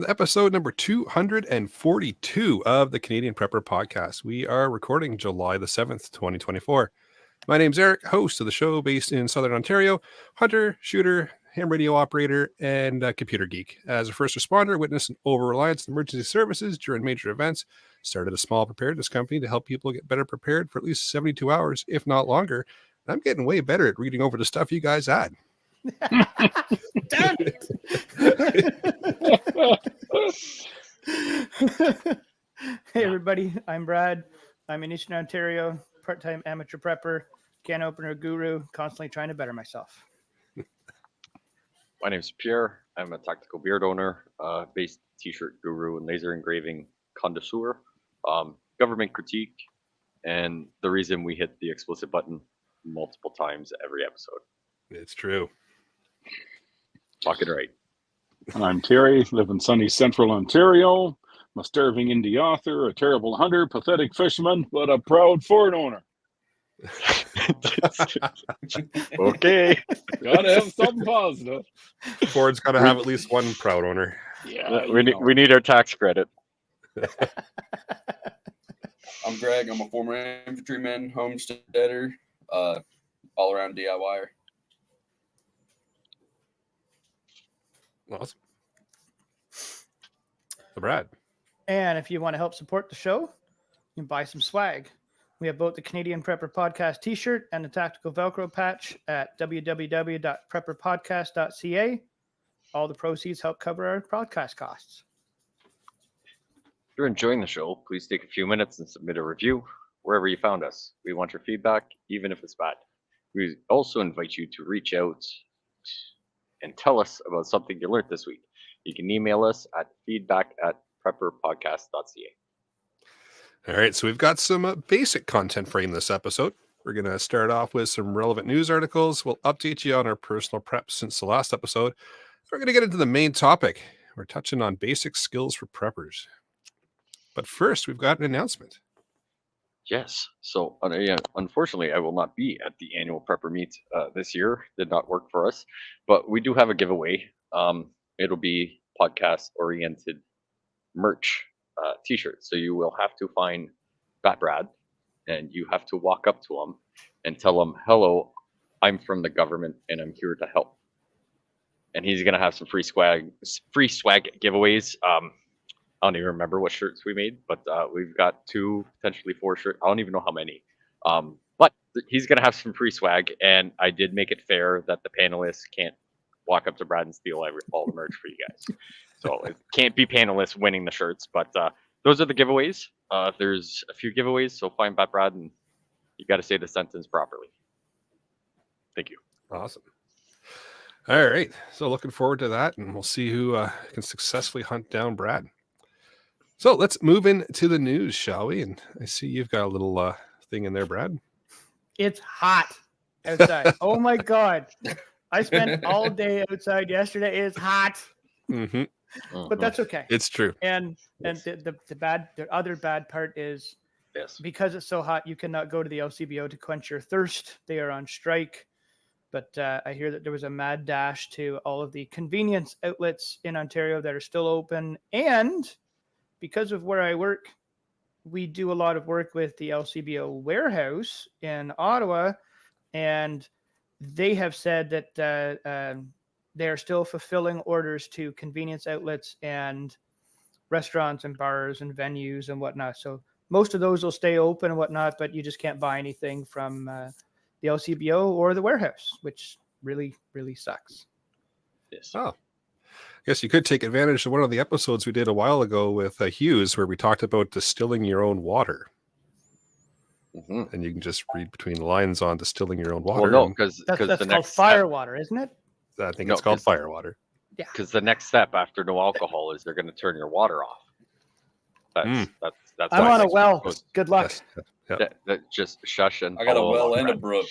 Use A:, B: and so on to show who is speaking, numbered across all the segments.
A: Episode number 242 of the Canadian Prepper Podcast. We are recording July the 7th, 2024. My name's Eric, host of the show based in Southern Ontario, hunter, shooter, ham radio operator, and computer geek. As a first responder, witnessed an over-reliance on emergency services during major events, started a small preparedness company to help people get better prepared for at least 72 hours, if not longer. And I'm getting way better at reading over the stuff you guys add.
B: Damn it. Hey everybody, I'm Brad. I'm in Eastern Ontario, part-time amateur prepper, can opener guru, constantly trying to better myself.
C: My name's Pierre. I'm a tactical beard owner, based t-shirt guru and laser engraving connoisseur, government critique, and the reason we hit the explicit button multiple times every episode.
A: It's true.
C: Talking right.
D: I'm Terry, live in sunny central Ontario. I'm a starving indie author, a terrible hunter, pathetic fisherman, but a proud Ford owner.
C: Okay.
D: Gotta have something positive.
A: Ford's got to have at least one proud owner.
D: Yeah,
C: we need our tax credit.
E: I'm Greg. I'm a former infantryman, homesteader, all-around DIYer.
A: Awesome. So Brad.
B: And if you want to help support the show, you can buy some swag. We have both the Canadian Prepper Podcast t-shirt and the tactical Velcro patch at www.prepperpodcast.ca. All the proceeds help cover our podcast costs.
C: If you're enjoying the show, please take a few minutes and submit a review wherever you found us. We want your feedback, even if it's bad. We also invite you to reach out and tell us about something you learned this week. You can email us at feedback@prepperpodcast.ca.
A: All right, so we've got some basic content for you in this episode. We're going to start off with some relevant news articles. We'll update you on our personal prep since the last episode. We're going to get into the main topic. We're touching on basic skills for preppers. But first, we've got an announcement.
C: Yes. So unfortunately, I will not be at the annual prepper meet this year. Did not work for us, but we do have a giveaway. It'll be podcast-oriented merch t-shirts. So you will have to find Bat Brad, and you have to walk up to him and tell him, "Hello, I'm from the government, and I'm here to help." And he's gonna have some free swag giveaways. I don't even remember what shirts we made, but we've got 2, potentially 4 shirts. I don't even know how many. But he's going to have some free swag, and I did make it fair that the panelists can't walk up to Brad and steal all the merch for you guys. So it can't be panelists winning the shirts, but those are the giveaways. There's a few giveaways, so find Bat Brad, and you got to say the sentence properly. Thank you.
A: Awesome. All right, so looking forward to that, and we'll see who can successfully hunt down Brad. So let's move into the news, shall we? And I see you've got a little thing in there, Brad.
B: It's hot outside. Oh my God. I spent all day outside yesterday. It's hot.
A: Mm-hmm.
B: But that's okay.
A: It's true.
B: And the other bad part is,
C: Yes.
B: because it's so hot, you cannot go to the LCBO to quench your thirst. They are on strike. But I hear that there was a mad dash to all of the convenience outlets in Ontario that are still open. And because of where I work, we do a lot of work with the LCBO warehouse in Ottawa, and they have said that they are still fulfilling orders to convenience outlets and restaurants and bars and venues and whatnot. So most of those will stay open and whatnot, but you just can't buy anything from the LCBO or the warehouse, which really, really sucks.
C: Yes.
A: Oh. I guess you could take advantage of one of the episodes we did a while ago with Hughes, where we talked about distilling your own water.
C: Mm-hmm.
A: And you can just read between the lines on distilling your own water.
C: Well, no, because
B: That's
C: the
B: called
C: next
B: fire water, isn't it?
A: I think
C: No,
A: it's called
C: 'cause-
A: fire water.
B: Yeah.
C: Because the next step after no alcohol is they're going to turn your water off. That's
B: I'm
C: why
B: on a
C: it's
B: well.
C: supposed-
B: Good luck.
A: Yes.
C: That just shush and
E: I got a
C: follow
E: well
C: along,
E: and a
C: Brad.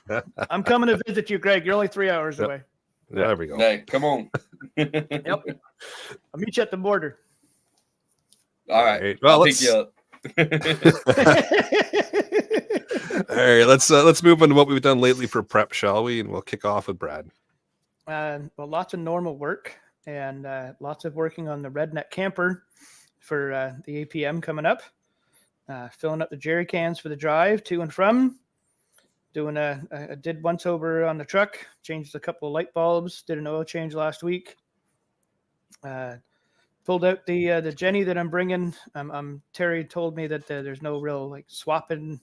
E: brook.
B: I'm coming to visit you, Greg. You're only 3 hours
A: Yep.
B: away.
A: There we go.
E: Hey, come on.
B: Yep. I'll meet you at the border.
E: All right.
A: Right. Well,
E: I'll pick you up.
A: All right, let's move on to what we've done lately for prep, shall we? And we'll kick off with Brad.
B: Well, lots of normal work and lots of working on the redneck camper for the APM coming up. Filling up the jerry cans for the drive to and from. I did once over on the truck, changed a couple of light bulbs, did an oil change last week. Pulled out the Jenny that I'm bringing. Terry told me that there's no real like swapping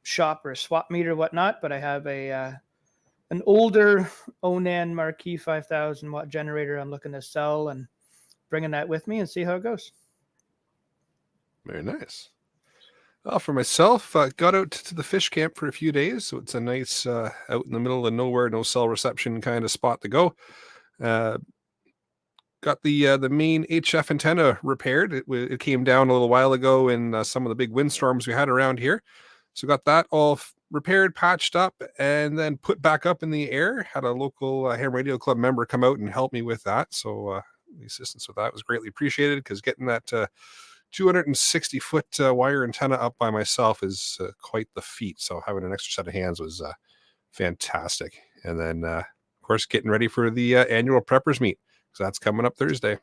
B: shop or a swap meet or whatnot, but I have an older Onan Marquee 5,000 watt generator I'm looking to sell, and bringing that with me and see how it goes.
A: Very nice. Well, for myself, got out to the fish camp for a few days, so it's a nice out in the middle of nowhere, no cell reception kind of spot to go. Got the main HF antenna repaired. It came down a little while ago in some of the big windstorms we had around here. So got that all repaired, patched up, and then put back up in the air. Had a local ham radio club member come out and help me with that. So the assistance with that was greatly appreciated, because getting that 260-foot wire antenna up by myself is quite the feat. So having an extra set of hands was fantastic. And then, of course, getting ready for the annual preppers meet. So that's coming up Thursday.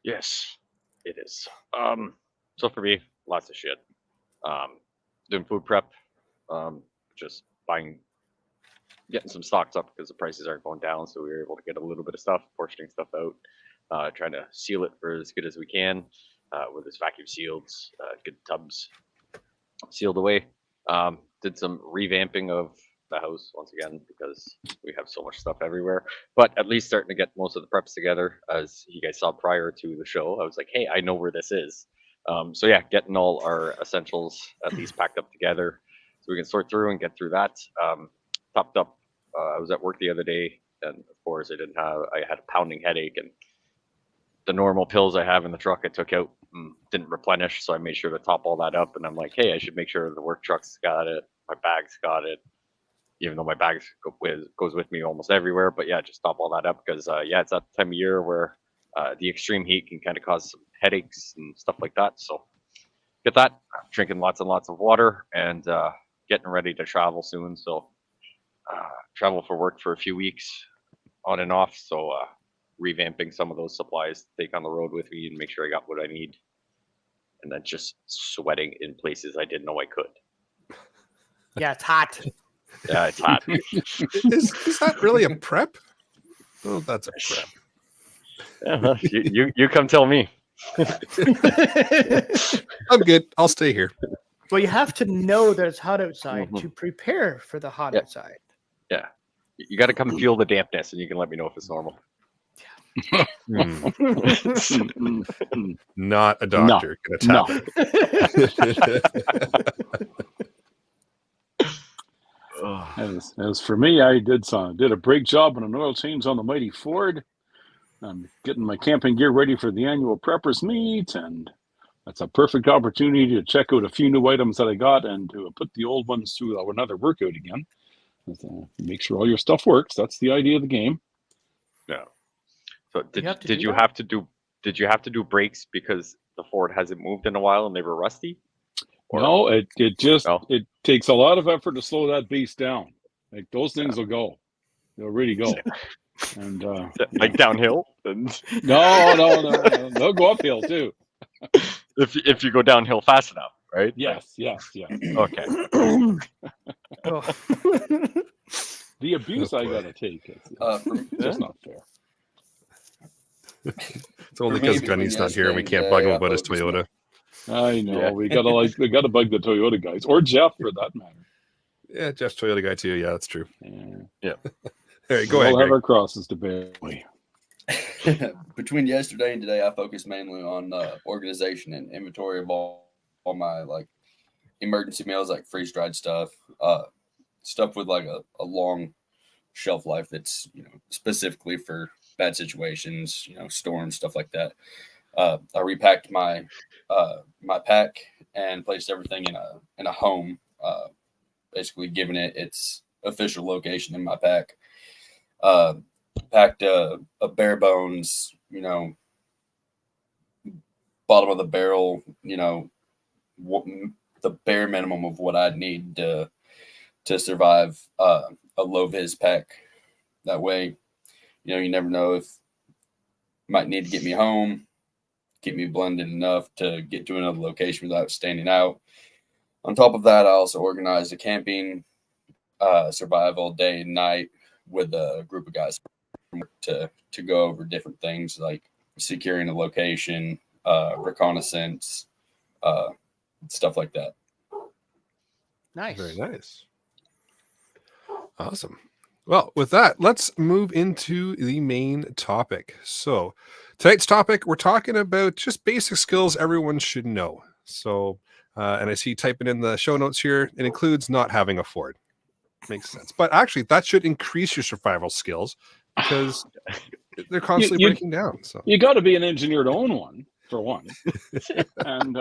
C: Yes, it is. So for me, lots of shit. Doing food prep, just getting some stocks up because the prices aren't going down. So we were able to get a little bit of stuff, portioning stuff out. Trying to seal it for as good as we can with this vacuum sealed, good tubs sealed away. Did some revamping of the house once again because we have so much stuff everywhere, but at least starting to get most of the preps together. As you guys saw prior to the show, I was like, hey, I know where this is. So yeah, getting all our essentials at least packed up together so we can sort through and get through that. Topped up, I was at work the other day, and of course I had a pounding headache, and the normal pills I have in the truck I took out didn't replenish, so I made sure to top all that up. And I'm like, hey, I should make sure the work truck's got it, my bag's got it, even though my bag goes with me almost everywhere. But yeah, just top all that up because it's that time of year where the extreme heat can kind of cause some headaches and stuff like that. So get that, drinking lots and lots of water, and getting ready to travel soon. So travel for work for a few weeks on and off. So revamping some of those supplies to take on the road with me and make sure I got what I need. And then just sweating in places I didn't know I could.
B: Yeah, it's hot.
C: Yeah, it's hot.
A: Is that really a prep? Oh, that's a prep.
C: Yeah, you come tell me.
A: I'm good. I'll stay here.
B: Well, you have to know that it's hot outside to prepare for the hot outside.
C: Yeah. You got to come feel the dampness, and you can let me know if it's normal.
A: Not a doctor.
D: No. As for me, I did a brake job and an oil change on the mighty Ford. I'm getting my camping gear ready for the annual preppers meet, and that's a perfect opportunity to check out a few new items that I got and to put the old ones through another workout again. Make sure all your stuff works. That's the idea of the game.
C: Yeah. So did you have to do brakes because the Ford hasn't moved in a while and they were rusty?
D: No, it takes a lot of effort to slow that beast down. Like those things will go. They'll really go. And
C: like downhill?
D: No. They'll go uphill too.
C: If you go downhill fast enough, right?
D: Yes.
C: Okay.
D: The abuse I gotta take is just not fair.
A: It's only because Gunny's not here and we can't bug him about his Toyota.
D: I know. Yeah. We gotta bug the Toyota guys, or Jeff for that matter.
A: Yeah, Jeff's Toyota guy too. Yeah, that's true.
C: Yeah.
A: All right, go ahead.
D: We'll have our crosses to bear.
E: Between yesterday and today, I focused mainly on organization and inventory of all my emergency meals, like freeze-dried stuff, stuff with a long shelf life that's specifically for bad situations, storms, stuff like that. I repacked my my pack and placed everything in a home, basically giving it its official location in my pack. Packed a bare bones, bottom of the barrel, the bare minimum of what I'd need to survive a low vis pack That way, you never know if you might need to get me home, get me blended enough to get to another location without standing out. On top of that, I also organized a camping survival day and night with a group of guys to go over different things like securing a location, reconnaissance, stuff like that.
B: Nice.
A: Very nice. Awesome. Well, with that, let's move into the main topic. So tonight's topic, we're talking about just basic skills everyone should know. So, and I see typing in the show notes here, it includes not having a Ford. Makes sense. But actually, that should increase your survival skills because they're constantly breaking down. So
D: you got to be an engineer to own one, for one. And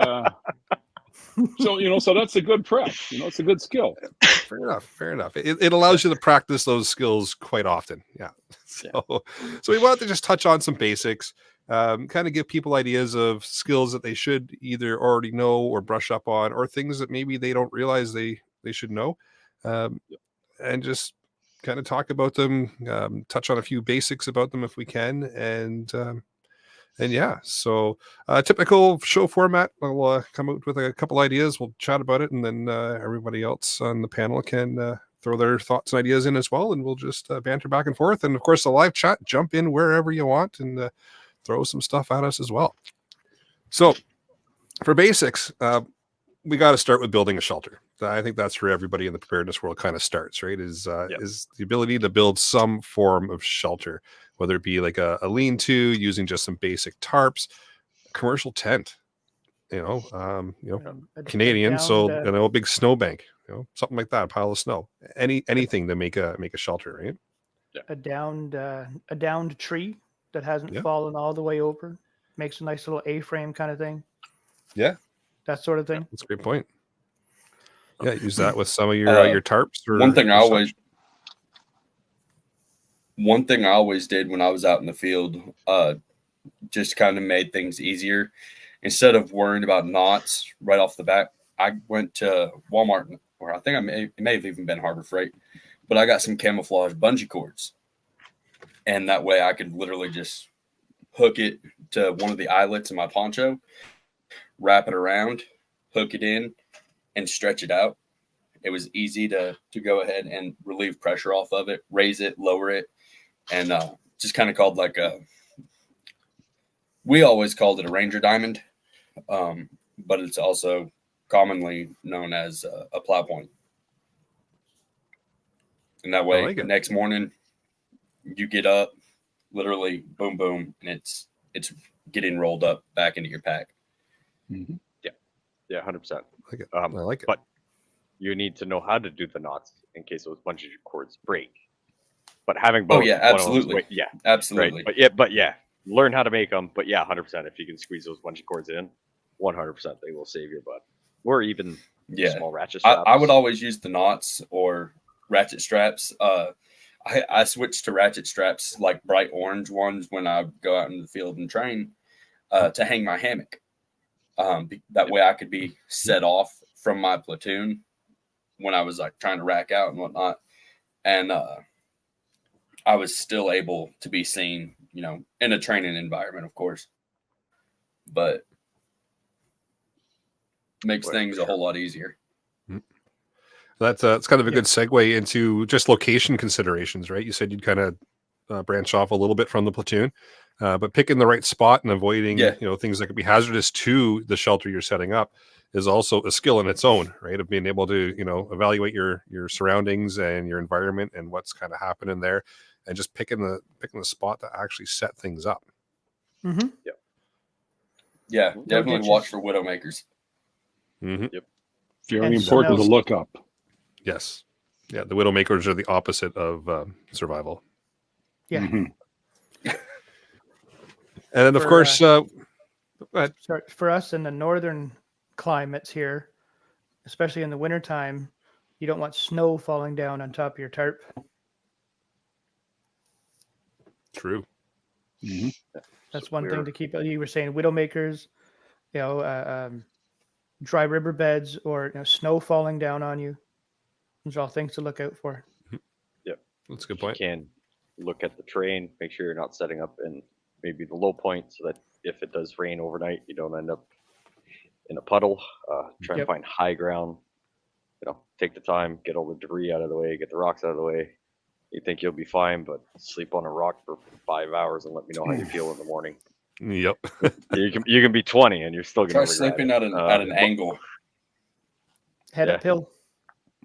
D: so that's a good prep. It's a good skill.
A: Fair enough. It allows you to practice those skills quite often. Yeah. So we wanted to just touch on some basics, kind of give people ideas of skills that they should either already know or brush up on, or things that maybe they don't realize they should know, and just kind of talk about them, touch on a few basics about them if we can, and yeah, so typical show format. I'll come out with a couple ideas. We'll chat about it, and then everybody else on the panel can throw their thoughts and ideas in as well, and we'll just banter back and forth. And of course, the live chat, jump in wherever you want and throw some stuff at us as well. So for basics, we got to start with building a shelter. I think that's where everybody in the preparedness world kind of starts, right? Is the ability to build some form of shelter, whether it be like a lean-to using just some basic tarps, commercial tent, Canadian, so a big snowbank, something like that, a pile of snow, anything to make a shelter, right?
B: Yeah. A downed tree that hasn't fallen all the way over makes a nice little A-frame kind of thing.
A: Yeah,
B: that sort of thing.
A: That's a great point. Yeah, use that with some of your tarps. Or,
E: one thing I always did when I was out in the field, just kind of made things easier. Instead of worrying about knots right off the bat, I went to Walmart, or I think it may have even been Harbor Freight, but I got some camouflage bungee cords, and that way I could literally just hook it to one of the eyelets in my poncho, wrap it around, hook it in, and stretch it out. It was easy to go ahead and relieve pressure off of it, raise it, lower it, and just kind of called we always called it a Ranger diamond, but it's also commonly known as a plow point. And that way, next morning, you get up, literally, boom, boom, and it's getting rolled up back into your pack.
C: Mm-hmm. Yeah, 100%.
A: I like it.
C: But you need to know how to do the knots in case those bungee cords break. But having both,
E: absolutely, absolutely.
C: Right? But learn how to make them. But 100%. If you can squeeze those bungee cords in, 100%, they will save your butt. Or even small ratchet straps.
E: I would always use the knots or ratchet straps. I switched to ratchet straps, like bright orange ones, when I go out in the field and train, to hang my hammock. That way I could be set off from my platoon when I was like trying to rack out and whatnot. And I was still able to be seen, in a training environment, of course, but makes things a whole lot easier.
A: That's kind of a good segue into just location considerations, right? You said you'd kind of branch off a little bit from the platoon, but picking the right spot and avoiding, things that could be hazardous to the shelter you're setting up is also a skill in its own, right? Of being able to, evaluate your surroundings and your environment and what's kind of happening there, and just picking the spot to actually set things up.
B: Mm-hmm.
E: Yeah, definitely watch for widowmakers.
A: Mm-hmm.
C: Yep.
D: Very important to look up.
A: Yes. Yeah, the widowmakers are the opposite of survival.
B: Yeah.
A: Mm-hmm. And then, of course, go ahead.
B: For us in the northern climates here, especially in the wintertime, you don't want snow falling down on top of your tarp.
A: True.
D: Mm-hmm.
B: That's one thing to keep. You were saying widowmakers, dry riverbeds, or snow falling down on you. Those are all things to look out for.
C: Yep,
A: that's a good point.
C: look at the terrain, make sure you're not setting up in maybe the low point so that if it does rain overnight, you don't end up in a puddle. Try and
B: Yep.
C: find high ground. Take the time, get all the debris out of the way, get the rocks out of the way. You think you'll be fine, but sleep on a rock for 5 hours and let me know how you feel in the morning.
A: Yep.
C: You can be 20 and you're still
E: Try
C: gonna regret
E: sleeping
C: it.
E: at an angle.
B: Head
C: Yeah.
B: uphill.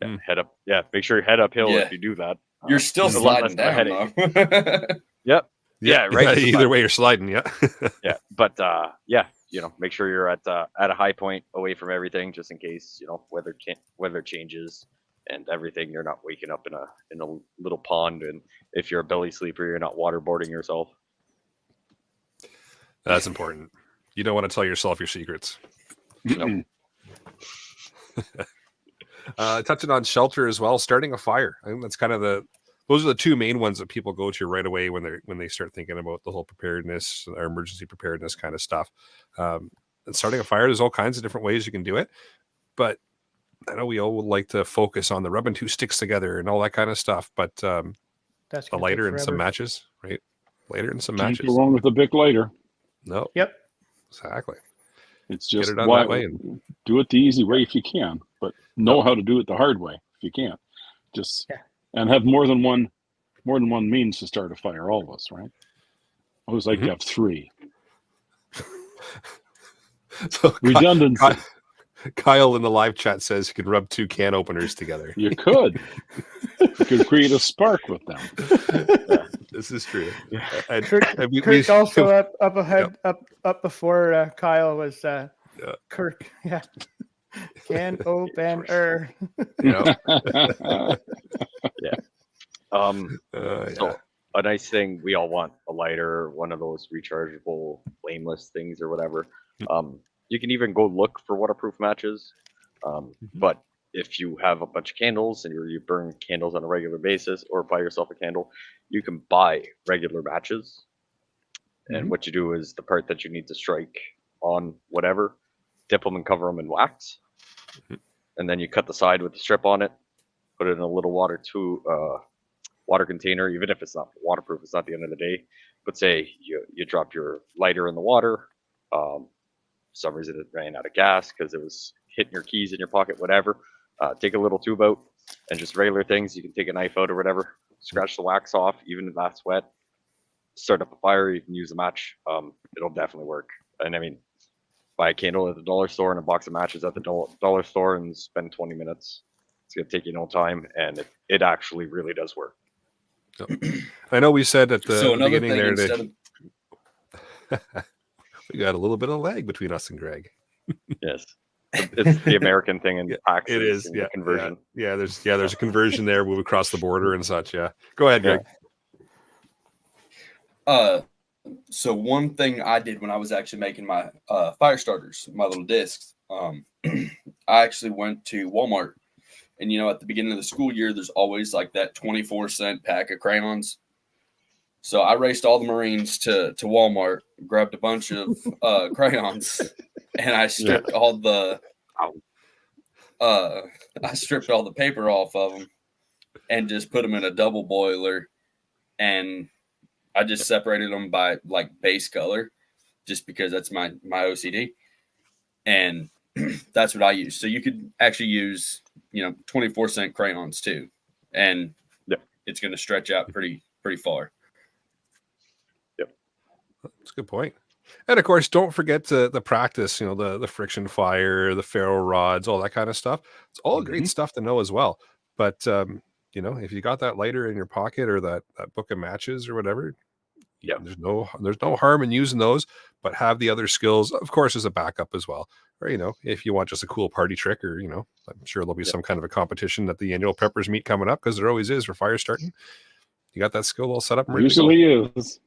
C: Yeah, head up. Yeah, make sure you head uphill
E: Yeah.
C: if you do that.
E: You're still
C: it's a lot less
E: sliding
C: of a
E: down,
C: headache.
E: though.
C: Yep. Yeah, right.
A: Either way, you're sliding. Yeah.
C: Yeah, but make sure you're at a high point away from everything, just in case weather changes and everything. You're not waking up in a little pond, and if you're a belly sleeper, you're not waterboarding yourself.
A: That's important. You don't want to tell yourself your secrets.
C: No.
A: Touching on shelter as well, starting a fire. I think that's kind of those are the two main ones that people go to right away when they start thinking about the whole preparedness or emergency preparedness kind of stuff. And starting a fire, there's all kinds of different ways you can do it, but I know we all would like to focus on the rubbing two sticks together and all that kind of stuff. But
B: That's
A: a
B: gonna
A: lighter
B: take
A: and some
B: forever.
A: matches, right? Lighter and some
D: Can't
A: matches.
D: go wrong with a big lighter.
A: No,
B: Yep.
A: exactly.
D: It's
A: Get
D: just
A: it done
D: why
A: that way.
D: do it the easy way if you can, but know how to do it the hard way if you can't. Just and have more than one means to start a fire. All of us, right? I always like to have 3.
A: So
D: Redundancy.
A: Kyle in the live chat says you could rub 2 can openers together.
D: You could. You could create a spark with them.
A: This is true.
B: Kirk also up ahead, up before Kyle was Kirk. Yeah. Can opener.
C: Yeah. So a nice thing, we all want a lighter, one of those rechargeable flameless things or whatever. You can even go look for waterproof matches. But if you have a bunch of candles and you burn candles on a regular basis, or buy yourself a candle, you can buy regular matches. And what you do is the part that you need to strike on whatever, dip them and cover them in wax. And then you cut the side with the strip on it, put it in a little water container. Even if it's not waterproof, it's not the end of the day. But say you drop your lighter in the water. For some reason it ran out of gas because it was hitting your keys in your pocket, whatever. Take a little tube out and just regular things. You can take a knife out or whatever, scratch the wax off, even if that's wet. Start up a fire. You can use a match. It'll definitely work. And I mean, buy a candle at the dollar store and a box of matches at the dollar store and spend 20 minutes. It's going to take you no time, and it actually really does work.
A: I know we said at the
E: another
A: beginning
E: thing,
A: there
E: instead
A: that we got a little bit of lag between us and Greg.
C: Yes. It's the American thing in taxes.
A: It is,
C: and
A: yeah.
C: Conversion.
A: Yeah, there's a conversion there when we cross the border and such. Yeah, go ahead, Greg.
E: So one thing I did when I was actually making my fire starters, my little discs, I actually went to Walmart, and at the beginning of the school year, there's always like that 24-cent pack of crayons. So I raced all the Marines to Walmart, grabbed a bunch of crayons, and I stripped all the paper off of them, and just put them in a double boiler, and I just separated them by like base color, just because that's my OCD, and that's what I use. So you could actually use 24-cent crayons too, and it's going to stretch out pretty far.
A: That's a good point. And of course, don't forget the practice, the friction fire, the ferro rods, all that kind of stuff. It's all great stuff to know as well. But, if you got that lighter in your pocket or that book of matches or whatever, there's no harm in using those, but have the other skills, of course, as a backup as well. Or, if you want just a cool party trick or, I'm sure there'll be some kind of a competition at the annual preppers meet coming up, because there always is for fire starting. You got that skill all set up. And
D: Usually is.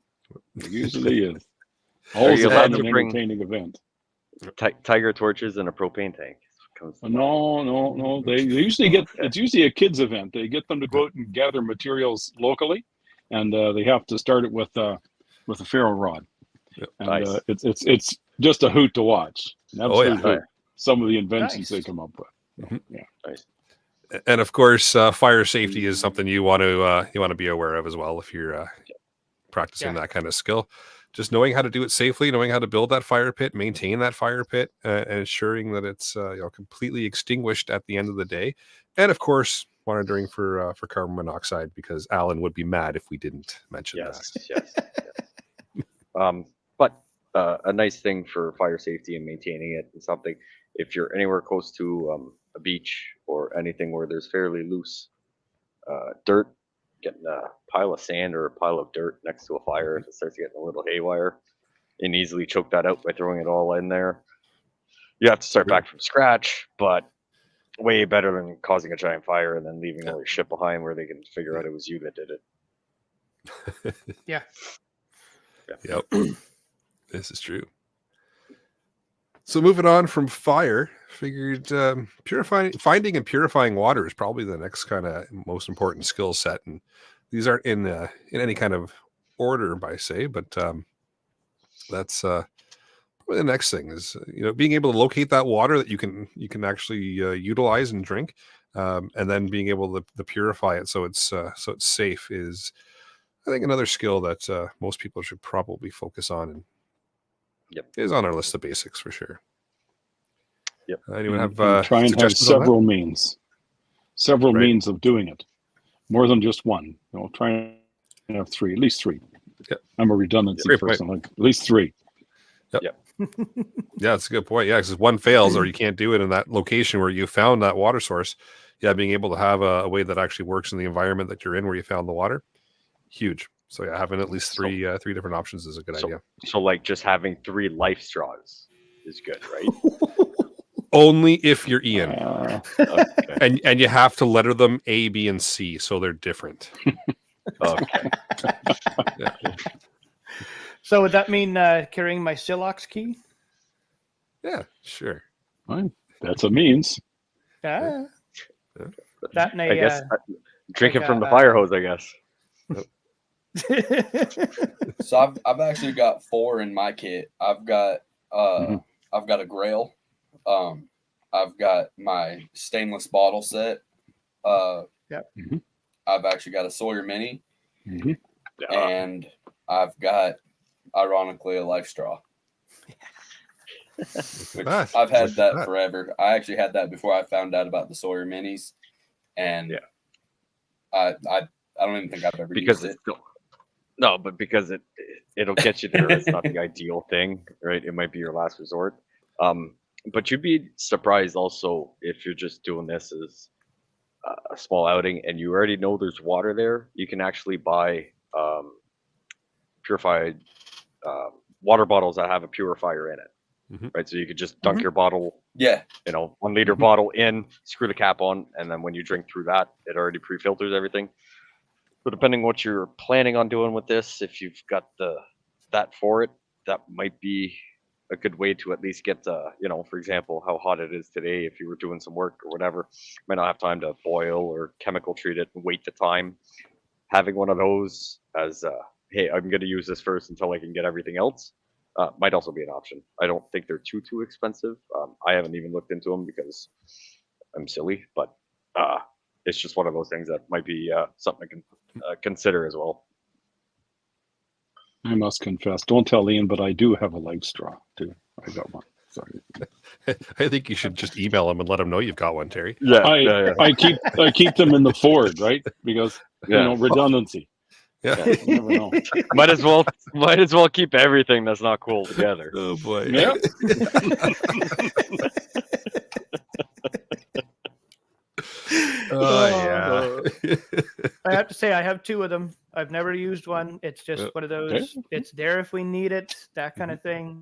D: Always
C: you
D: an
C: allowed to bring
D: entertaining event.
C: Tiger torches and a propane tank.
D: No. They usually get. It's usually a kids event. They get them to go out and gather materials locally, and they have to start it with a ferro rod. And,
C: nice.
D: It's just a hoot to watch. An absolute hoot.
C: Right.
D: Some of the inventions they come up with.
C: Nice.
A: And of course, fire safety is something you want to be aware of as well if you're practicing that kind of skill. Just knowing how to do it safely, knowing how to build that fire pit, maintain that fire pit, and ensuring that it's completely extinguished at the end of the day. And of course, monitoring for carbon monoxide, because Alan would be mad if we didn't mention that.
C: Yes. But a nice thing for fire safety and maintaining it is something, if you're anywhere close to a beach or anything where there's fairly loose dirt, getting a pile of sand or a pile of dirt next to a fire, if it starts getting a little haywire, you can easily choke that out by throwing it all in there. You have to start back from scratch, but way better than causing a giant fire and then leaving all your shit behind where they can figure out it was you that did it.
B: Yeah.
A: Yep. This is true. So moving on from fire, figured finding and purifying water is probably the next kind of most important skill set. And these aren't in any kind of order, by say, but that's probably the next thing is being able to locate that water that you can actually utilize and drink, and then being able to purify it so it's safe is, I think, another skill that most people should probably focus on, and is on our list of basics for sure.
C: Yep.
A: Anyone have
D: try and have several means of doing it, more than just one. Try and have three, at least three.
A: Yep.
D: I'm a redundancy person. Like at least three.
A: Yep. Yeah, that's a good point. Yeah, because one fails or you can't do it in that location where you found that water source. Yeah, being able to have a way that actually works in the environment that you're in where you found the water, huge. So yeah, having at least three different options is a good idea.
C: So like just having 3 life straws is good, right?
A: Only if you're Ian.
C: Okay.
A: And you have to letter them A, B, and C, so they're different.
C: Okay.
A: Yeah.
B: So would that mean carrying my Silox key?
A: Yeah, sure.
D: Fine. That's a means.
B: Yeah. That and
C: I guess drinking from the fire hose, I guess.
E: So I've actually got 4 in my kit. I've got I've got a Grail. I've got my stainless bottle set. I've actually got a Sawyer Mini, and I've got, ironically, a Life Straw. I've had that forever. I actually had that before I found out about the Sawyer Minis, and I don't even think I've ever used it.
C: No, but because it'll get you there. It's not the ideal thing, right? It might be your last resort. But you'd be surprised also if you're just doing this as a small outing and you already know there's water there. You can actually buy purified water bottles that have a purifier in it, right? So you could just dunk your bottle, 1 liter bottle in, screw the cap on, and then when you drink through that, it already pre-filters everything. So depending what you're planning on doing with this, if you've got that for it, that might be a good way to at least get for example, how hot it is today. If you were doing some work or whatever, might not have time to boil or chemical treat it and wait the time. Having one of those as hey, I'm going to use this first until I can get everything else, might also be an option. I don't think they're too expensive. I haven't even looked into them because I'm silly, but it's just one of those things that might be something I can consider as well.
D: I must confess, don't tell Ian, but I do have a Life Straw too. I got one. Sorry.
A: I think you should just email him and let him know you've got one, Terry.
D: I keep them in the Ford, right? Because redundancy.
A: Yeah.
D: You never know.
C: Might as well keep everything that's not cool together.
A: Oh boy.
D: Yeah.
A: Oh yeah.
B: I have to say I have 2 of them. I've never used one. It's just one of those. It's there if we need it, that kind of thing.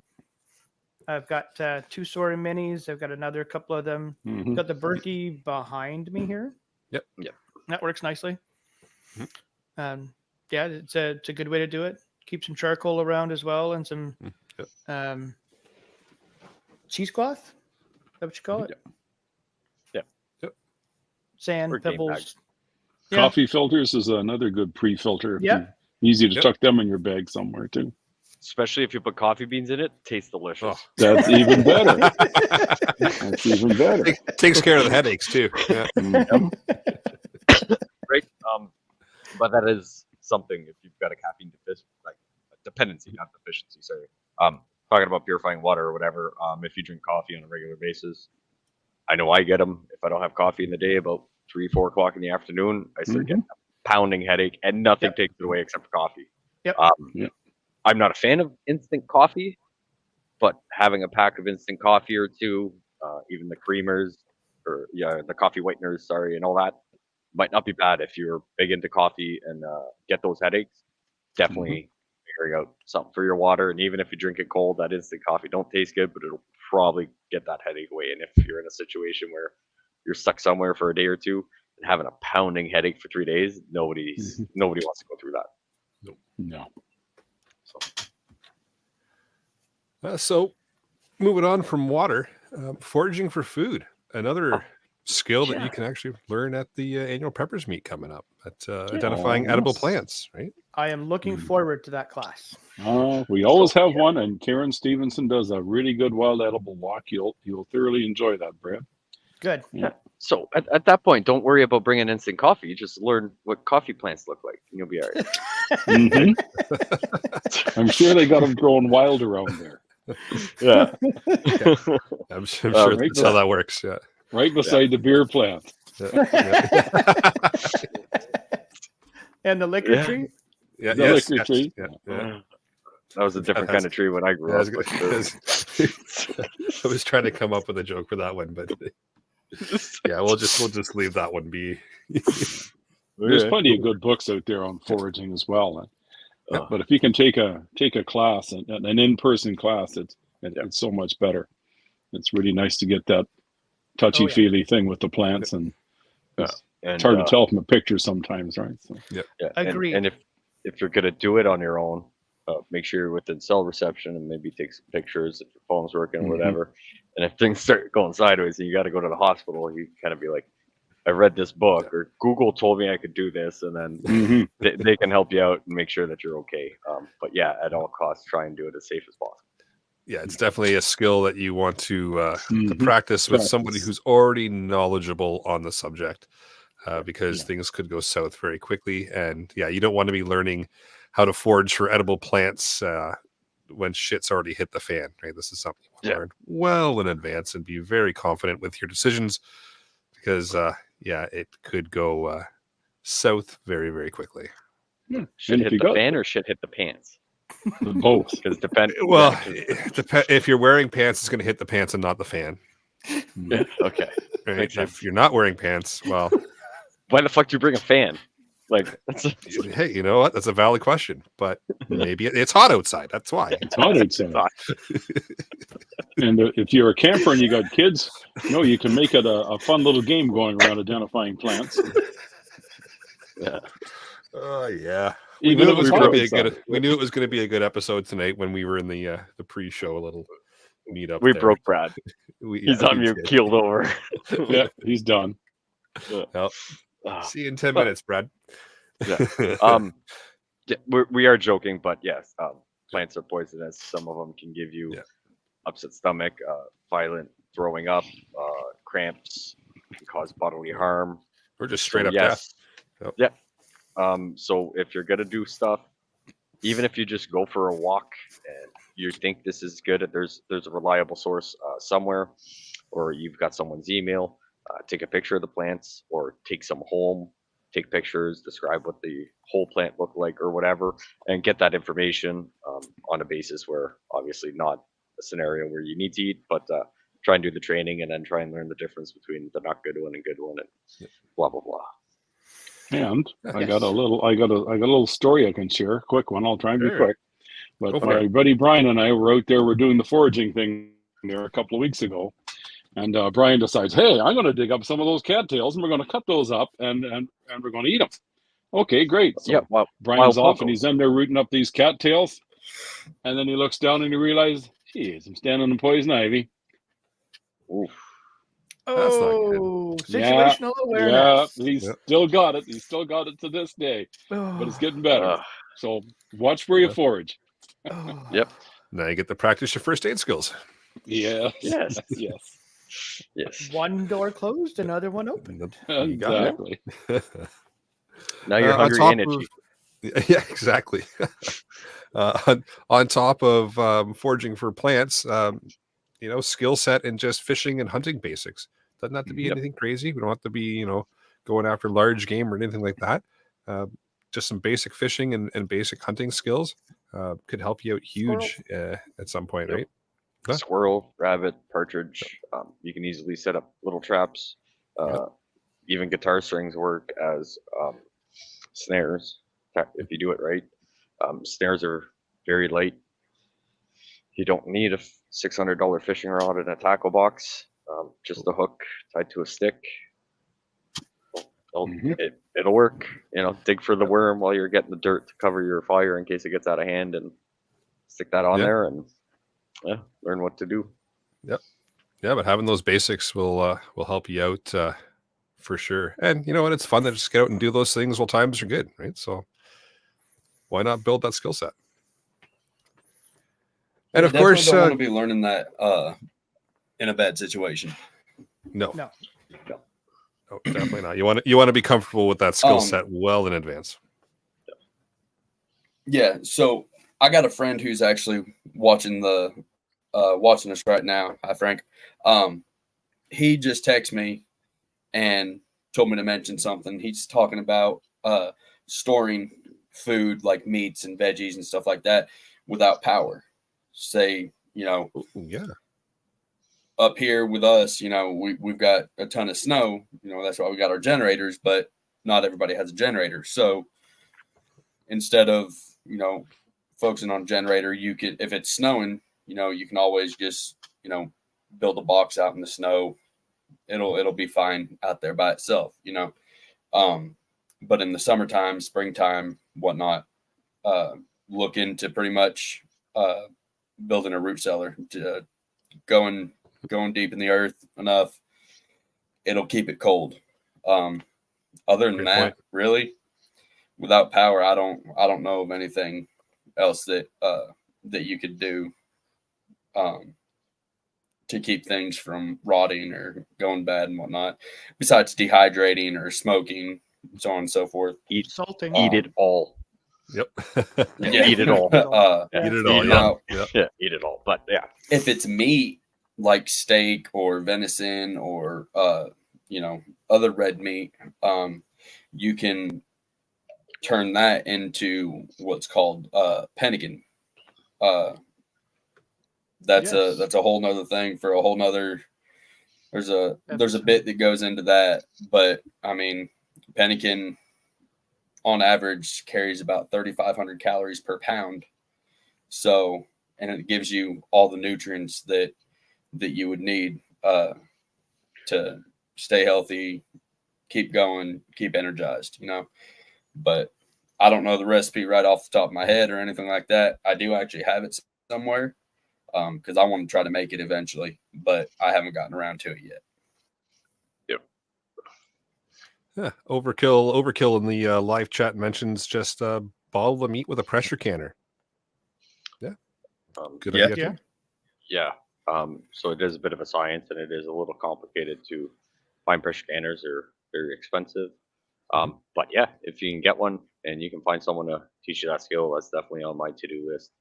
B: I've got 2 Sawyer Minis. I've got another couple of them. Got the Berkey behind me here.
A: Yep.
B: That works nicely. Yeah, it's a good way to do it. Keep some charcoal around as well, and some cheesecloth. Is that what you call it?
C: Yep.
B: Sand,
C: Or game
B: pebbles.
C: bags.
D: Coffee filters is another good pre-filter.
B: Yeah.
D: Easy to tuck them in your bag somewhere too.
C: especially if you put coffee beans in it, tastes delicious.
A: Oh.
D: That's even better. That's even better.
A: Takes care of the headaches too. Yeah.
D: Mhm.
C: Right. But that is something if you've got a caffeine dependency, not deficiency. Sorry. Talking about purifying water or whatever. If you drink coffee on a regular basis, I know I get them. If I don't have coffee in the day, about 3-4 o'clock in the afternoon, I start getting a pounding headache, and nothing takes it away except for coffee.
B: Yep.
C: I'm not a fan of instant coffee, but having a pack of instant coffee or two, even the creamers or the coffee whiteners, and all that might not be bad if you're big into coffee and get those headaches. Definitely figure out something for your water, and even if you drink it cold, that instant coffee don't taste good, but it'll probably get that headache away. And if you're in a situation where you're stuck somewhere for a day or two and having a pounding headache for 3 days, nobody wants to go through that.
D: No.
A: So, moving on from water, foraging for food, another skill that you can actually learn at the annual Preppers meet coming up. At identifying edible plants, right?
B: I am looking forward to that class.
D: We always have one, and Karen Stevenson does a really good wild edible walk. You'll thoroughly enjoy that, Brad.
B: Good.
D: Yeah.
C: So at that point, don't worry about bringing instant coffee. Just learn what coffee plants look like, and you'll be all right.
D: I'm sure they got them growing wild around there.
C: Yeah.
A: I'm sure that's how that works. Yeah.
D: Right beside the beer plant.
B: And the liquor tree?
A: Yeah,
D: The liquor tree.
A: Yeah.
C: That was a different kind of tree when I grew up.
A: I was trying to come up with a joke for that one, but yeah, we'll just leave that one be.
D: There's plenty of good books out there on foraging as well. But if you can take a class, an in-person class, it's so much better. It's really nice to get that touchy-feely thing with the plants, and it's hard to tell from a picture sometimes, right? So.
C: Yeah.
B: Agreed.
C: And if you're gonna do it on your own, make sure you're within cell reception and maybe take some pictures if your phone's working or whatever. And if things start going sideways and you got to go to the hospital, you kind of be like, I read this book or Google told me I could do this, and then they can help you out and make sure that you're okay. But yeah, at all costs, try and do it as safe as possible.
A: Yeah, it's definitely a skill that you want to practice with somebody who's already knowledgeable on the subject, because things could go south very quickly. And you don't want to be learning how to forage for edible plants when shit's already hit the fan, right? This is something you want to learn well in advance and be very confident with your decisions, because it could go south very, very quickly.
C: Should hit the fan or should hit the pants?
D: Both.
C: Because depend.
A: Well, if you're wearing pants, it's going to hit the pants and not the fan.
C: Okay.
A: Right? If you're not wearing pants, well,
C: why the fuck do you bring a fan? Like,
A: hey, you know what? That's a valid question, but maybe it's hot outside. That's why.
D: It's hot outside. And if you're a camper and you got kids, you can make it a fun little game going around identifying plants.
A: Yeah. Oh yeah.
D: We knew it was going
A: to be a good episode tonight when we were in the pre-show a little meetup.
C: We broke Brad. He's on mute, keeled over.
D: Yeah, he's done.
A: Well, see you in 10 minutes, Brad.
C: We are joking, but yes, plants are poisonous. Some of them can give you upset stomach, violent throwing up, cramps, can cause bodily harm,
A: or just straight up death.
C: Yep. So if you're gonna do stuff, even if you just go for a walk and you think this is good, there's a reliable source somewhere, or you've got someone's email, take a picture of the plants or take some home, take pictures, describe what the whole plant looked like or whatever, and get that information on a basis where obviously not a scenario where you need to eat, but try and do the training and then try and learn the difference between the not good one and good one and blah, blah, blah.
D: And I got a little story I can share. Quick one. I'll try and be quick. But my buddy Brian and I were out there. We're doing the foraging thing there a couple of weeks ago, and Brian decides, "Hey, I'm going to dig up some of those cattails, and we're going to cut those up, and we're going to eat them." Okay, great. So Brian's off, and he's in there rooting up these cattails, and then he looks down and he realizes, "Geez, I'm standing in poison ivy."
C: Oof.
B: Oh, situational awareness.
D: Yeah, he's still got it. He's still got it to this day, but it's getting better. So watch where you forage.
B: Oh,
C: Yep.
A: Now you get to practice your first aid skills.
D: Yes.
C: Yes.
D: Yes.
C: Yes.
B: one door closed, another one open.
A: You got it.
D: Exactly.
C: Now you're
A: on
C: hungry
A: top
C: and
A: of-
C: itchy.
A: Yeah, exactly. On top of foraging for plants, skill set and just fishing and hunting basics. Doesn't have to be
C: Yep.
A: anything crazy. We don't have to be, going after large game or anything like that. Just some basic fishing and basic hunting skills could help you out huge at some point,
C: Yep.
A: right? Huh?
C: Squirrel, rabbit, partridge. You can easily set up little traps. Even guitar strings work as snares if you do it right. Snares are very light. You don't need a $600 fishing rod and a tackle box. Just a hook tied to a stick. It'll work. Dig for the worm while you're getting the dirt to cover your fire in case it gets out of hand, and stick that on there, and learn what to do.
A: Yeah, but having those basics will help you out for sure. And you know what? It's fun to just get out and do those things while times are good, right? So why not build that skill set? And of course,
E: don't want to be learning that in a bad situation.
A: no,
B: No.
A: definitely not. You want to be comfortable with that skill set well in advance.
E: Yeah, so I got a friend who's actually watching us right now. Hi, Frank. He just texted me and told me to mention something. He's talking about storing food like meats and veggies and stuff like that without power. Say,
A: Yeah,
E: up here with us, we've got a ton of snow. That's why we got our generators, but not everybody has a generator. So instead of, focusing on a generator, you can, if it's snowing, you can always just, build a box out in the snow. It'll be fine out there by itself, but in the summertime, springtime, whatnot, look into pretty much building a root cellar, to going deep in the earth enough. It'll keep it cold. Other than
A: Great
E: that,
A: point.
E: really, without power, I don't know of anything else that you could do to keep things from rotting or going bad and whatnot, besides dehydrating or smoking, so on and so forth.
B: Salting.
C: Eat it all.
A: yep.
E: Yeah.
C: Eat it all.
A: Eat it all.
E: Now,
A: Yeah.
C: Eat it all. But yeah,
E: if it's meat like steak or venison or other red meat, you can turn that into what's called pemmican. That's a whole nother thing for a whole nother. There's a bit that goes into that, but I mean, pemmican on average carries about 3,500 calories per pound. So, and it gives you all the nutrients that you would need to stay healthy, keep going, keep energized, But I don't know the recipe right off the top of my head or anything like that. I do actually have it somewhere because I want to try to make it eventually, but I haven't gotten around to it yet.
A: Yeah. Overkill in the live chat mentions just bottle the meat with a pressure canner. Yeah. Good idea.
B: Yeah.
A: Too.
C: Yeah. So it is a bit of a science, and it is a little complicated to find. Pressure canners are very expensive. But yeah, if you can get one and you can find someone to teach you that skill, that's definitely on my to-do list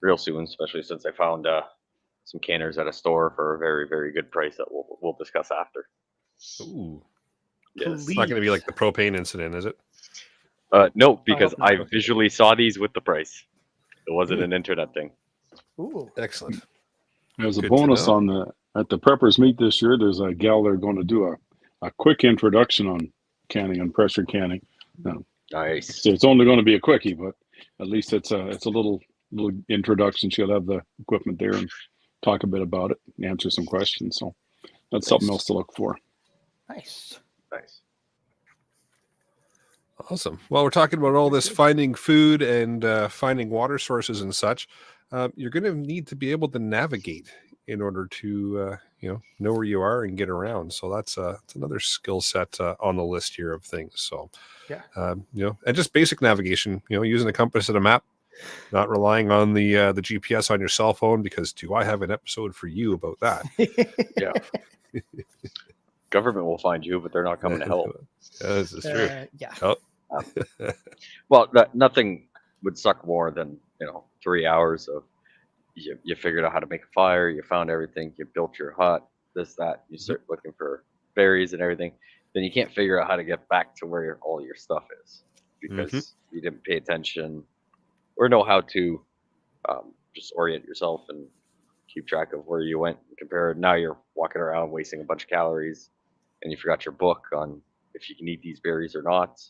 C: real soon, especially since I found some canners at a store for a very, very good price that we'll discuss after.
A: Ooh.
C: Yes.
A: It's not going to be like the propane incident, is it?
C: No, because
B: not.
C: I visually saw these with the price. It wasn't an internet thing.
B: Ooh.
A: Excellent.
D: As a
A: Good to
D: bonus
A: know.
D: at the Preppers meet this year, there's a gal there going to do a quick introduction on canning and pressure canning.
C: Nice.
D: So it's only going to be a quickie, but at least it's a little introduction. She'll have the equipment there and talk a bit about it, answer some questions. So that's something else to look for.
B: Nice.
C: Nice.
A: Awesome. Well, we're talking about all this finding food and finding water sources and such. You're going to need to be able to navigate in order to know where you are and get around. So that's another skill set on the list here of things. So
B: Yeah.
A: and just basic navigation. Using a compass and a map Not relying on the GPS on your cell phone, because do I have an episode for you about that?
C: Yeah. Government will find you, but they're not coming to help.
A: Yeah, this is true.
B: Yeah.
A: Oh.
C: Well, nothing would suck more than 3 hours of you figured out how to make a fire, you found everything, you built your hut, this, that, you start looking for berries and everything, then you can't figure out how to get back to where all your stuff is because you didn't pay attention or know how to just orient yourself and keep track of where you went and compare it. Now you're walking around wasting a bunch of calories and you forgot your book on if you can eat these berries or not.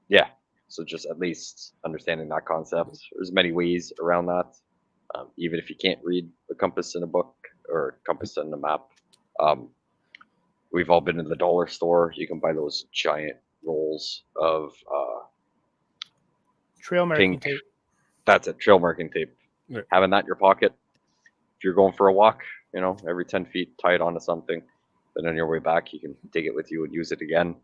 C: Yeah. So just at least understanding that concept. There's many ways around that. Even if you can't read the compass in a book or compass in a map. We've all been in the dollar store. You can buy those giant rolls of
B: Trail marking
C: pink.
B: tape.
C: That's it, trail marking tape.
A: Right.
C: Having that in your pocket. If you're going for a walk, every 10 feet, tie it onto something. Then on your way back, you can take it with you and use it again.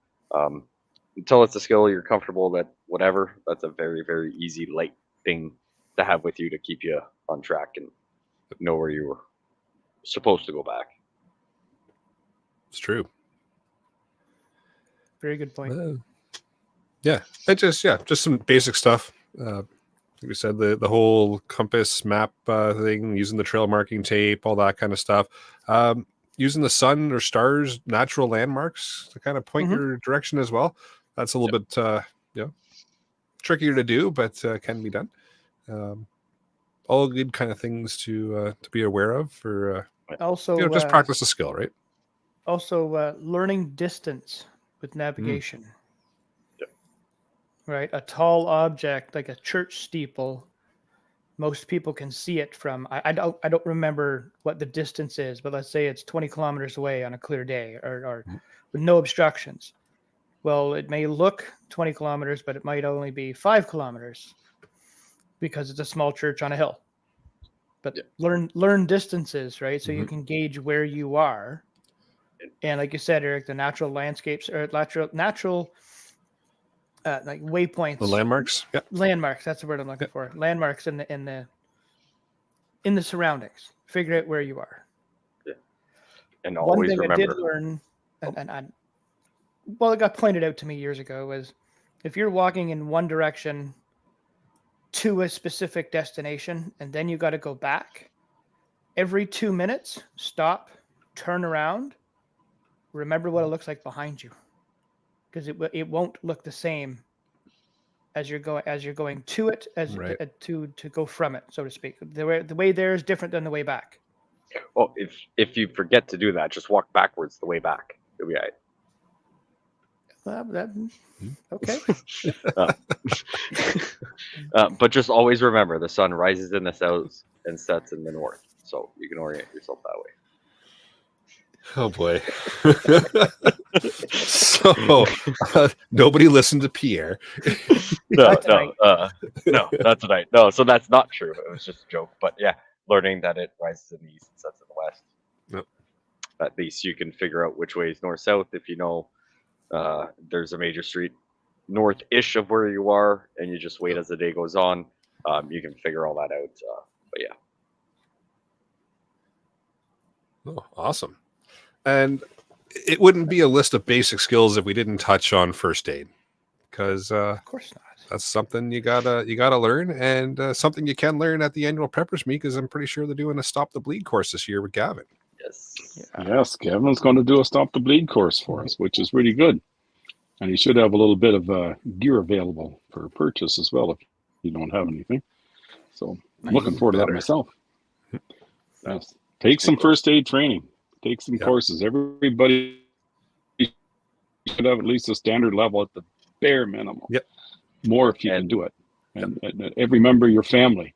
C: Until it's a skill you're comfortable that whatever, that's a very, very easy, light thing to have with you to keep you on track and know where you were supposed to go back.
A: It's true.
B: Very good point.
A: Yeah, just some basic stuff. Like we said, the whole compass map thing, using the trail marking tape, all that kind of stuff. Using the sun or stars, natural landmarks to kind of point your direction as well. That's a little bit trickier to do, but can be done. All good kind of things to be aware of for
B: Also,
A: just practice the skill, right?
B: Also, learning distance with navigation. Right, a tall object like a church steeple. Most people can see it from. I don't remember what the distance is, but let's say it's 20 kilometers away on a clear day, or with no obstructions. Well, it may look 20 kilometers, but it might only be 5 kilometers because it's a small church on a hill. But learn distances, right? So you can gauge where you are. And like you said, Eric, the natural landscapes or natural like waypoints,
A: The landmarks. Yeah,
B: landmarks. That's the word I'm looking for. Landmarks in the surroundings. Figure out where you are.
C: Yeah. And
B: One
C: always
B: thing
C: remember.
B: I did learn, it got pointed out to me years ago, was if you're walking in one direction to a specific destination and then you got to go back, every 2 minutes, stop, turn around, remember what it looks like behind you, because it won't look the same as you're going to it to go from it, so to speak. The way there is different than the way back.
C: Well, if you forget to do that, just walk backwards the way back. You'll be all right.
B: Okay.
C: But just always remember, the sun rises in the south and sets in the north, so you can orient yourself that way.
A: Oh boy. So nobody listened to Pierre.
C: No, not tonight. No, so that's not true. It was just a joke. But yeah, learning that it rises in the east and sets in the west.
A: Yep.
C: At least you can figure out which way is north-south if you know there's a major street north-ish of where you are, and you just wait as the day goes on. You can figure all that out. But yeah.
A: Oh, awesome. And it wouldn't be a list of basic skills if we didn't touch on first aid, because
B: Of course not.
A: that's something you gotta learn, and something you can learn at the annual preppers meet, because I'm pretty sure they're doing a Stop the Bleed course this year with Gavin.
C: Yes.
D: Yes, Kevin's going to do a Stop the Bleed course for us, which is really good. And he should have a little bit of gear available for purchase as well if you don't have anything. So I'm looking forward to that myself. Yes. Take some first aid training. Take some courses. Everybody should have at least a standard level at the bare minimum.
A: Yep.
D: More if you can do it. And every member of your family,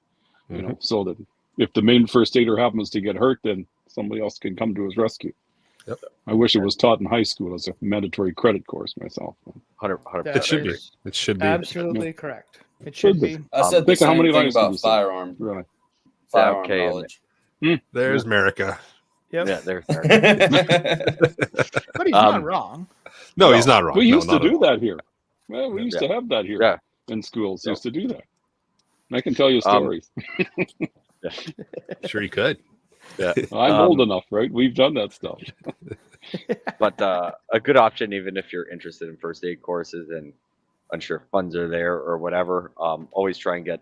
D: so that if the main first aider happens to get hurt, then somebody else can come to his rescue.
A: Yep.
D: I wish it was taught in high school as a mandatory credit course myself.
C: 100%.
A: It should be. It should be.
B: Absolutely correct. It should be.
E: I said the
D: Think of how
E: same
D: many
E: thing
D: lives
E: about
D: did you say?
E: firearm
D: Really.
E: firearm
C: okay,
E: knowledge.
A: There's America.
B: Yep.
C: Yeah, there's
B: But he's not wrong.
A: No, he's not wrong.
D: We
A: No,
D: used to
A: not at
D: do
A: all.
D: that here. Well, we used to have that here
C: Yeah.
D: in schools.
C: Yeah.
D: Used to do that. I can tell you stories.
A: Sure you could.
C: Yeah.
D: I'm old enough, right? We've done that stuff.
C: But a good option, even if you're interested in first aid courses and unsure if funds are there or whatever, always try and get,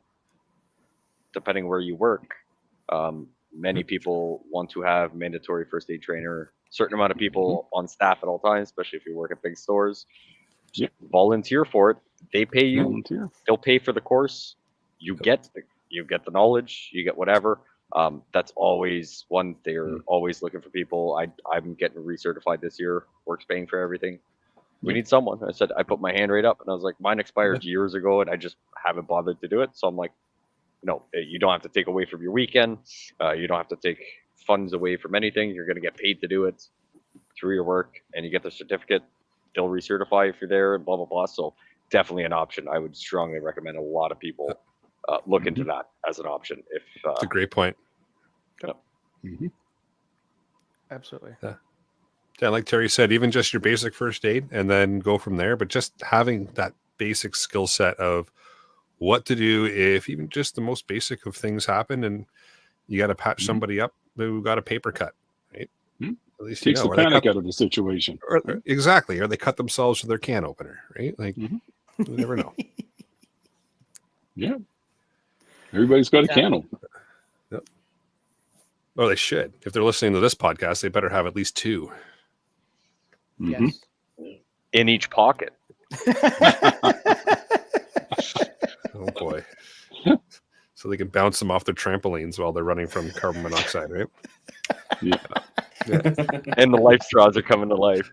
C: depending where you work, many people want to have mandatory first aid trainer, certain amount of people on staff at all times, especially if you work at big stores.
D: Yep.
C: Volunteer for it. They pay you.
D: Volunteer.
C: They'll pay for the course. You get the knowledge. You get whatever. That's always one. They're always looking for people. I'm getting recertified this year. Works paying for everything. We need someone. I said, I put my hand right up and I was like, mine expired years ago and I just haven't bothered to do it. So I'm like, no, you don't have to take away from your weekend. You don't have to take funds away from anything. You're going to get paid to do it through your work and you get the certificate. They'll recertify if you're there and blah, blah, blah. So definitely an option. I would strongly recommend a lot of people look into that as an option. If
A: It's a great point.
B: Absolutely.
A: Yeah, like Terry said, even just your basic first aid and then go from there. But just having that basic skill set of what to do if even just the most basic of things happen and you got to patch somebody up who got a paper cut, right? At least
D: Takes
A: you know.
D: the panic out of the situation.
A: Exactly. Or they cut themselves with their can opener, right? Like, you never know.
D: Yeah. Everybody's got a can opener.
A: Yep. Well, they should. If they're listening to this podcast, they better have at least two.
B: Yes.
C: in each pocket.
A: Oh boy. So they can bounce them off their trampolines while they're running from carbon monoxide, right?
D: Yeah.
C: And the life straws are coming to life.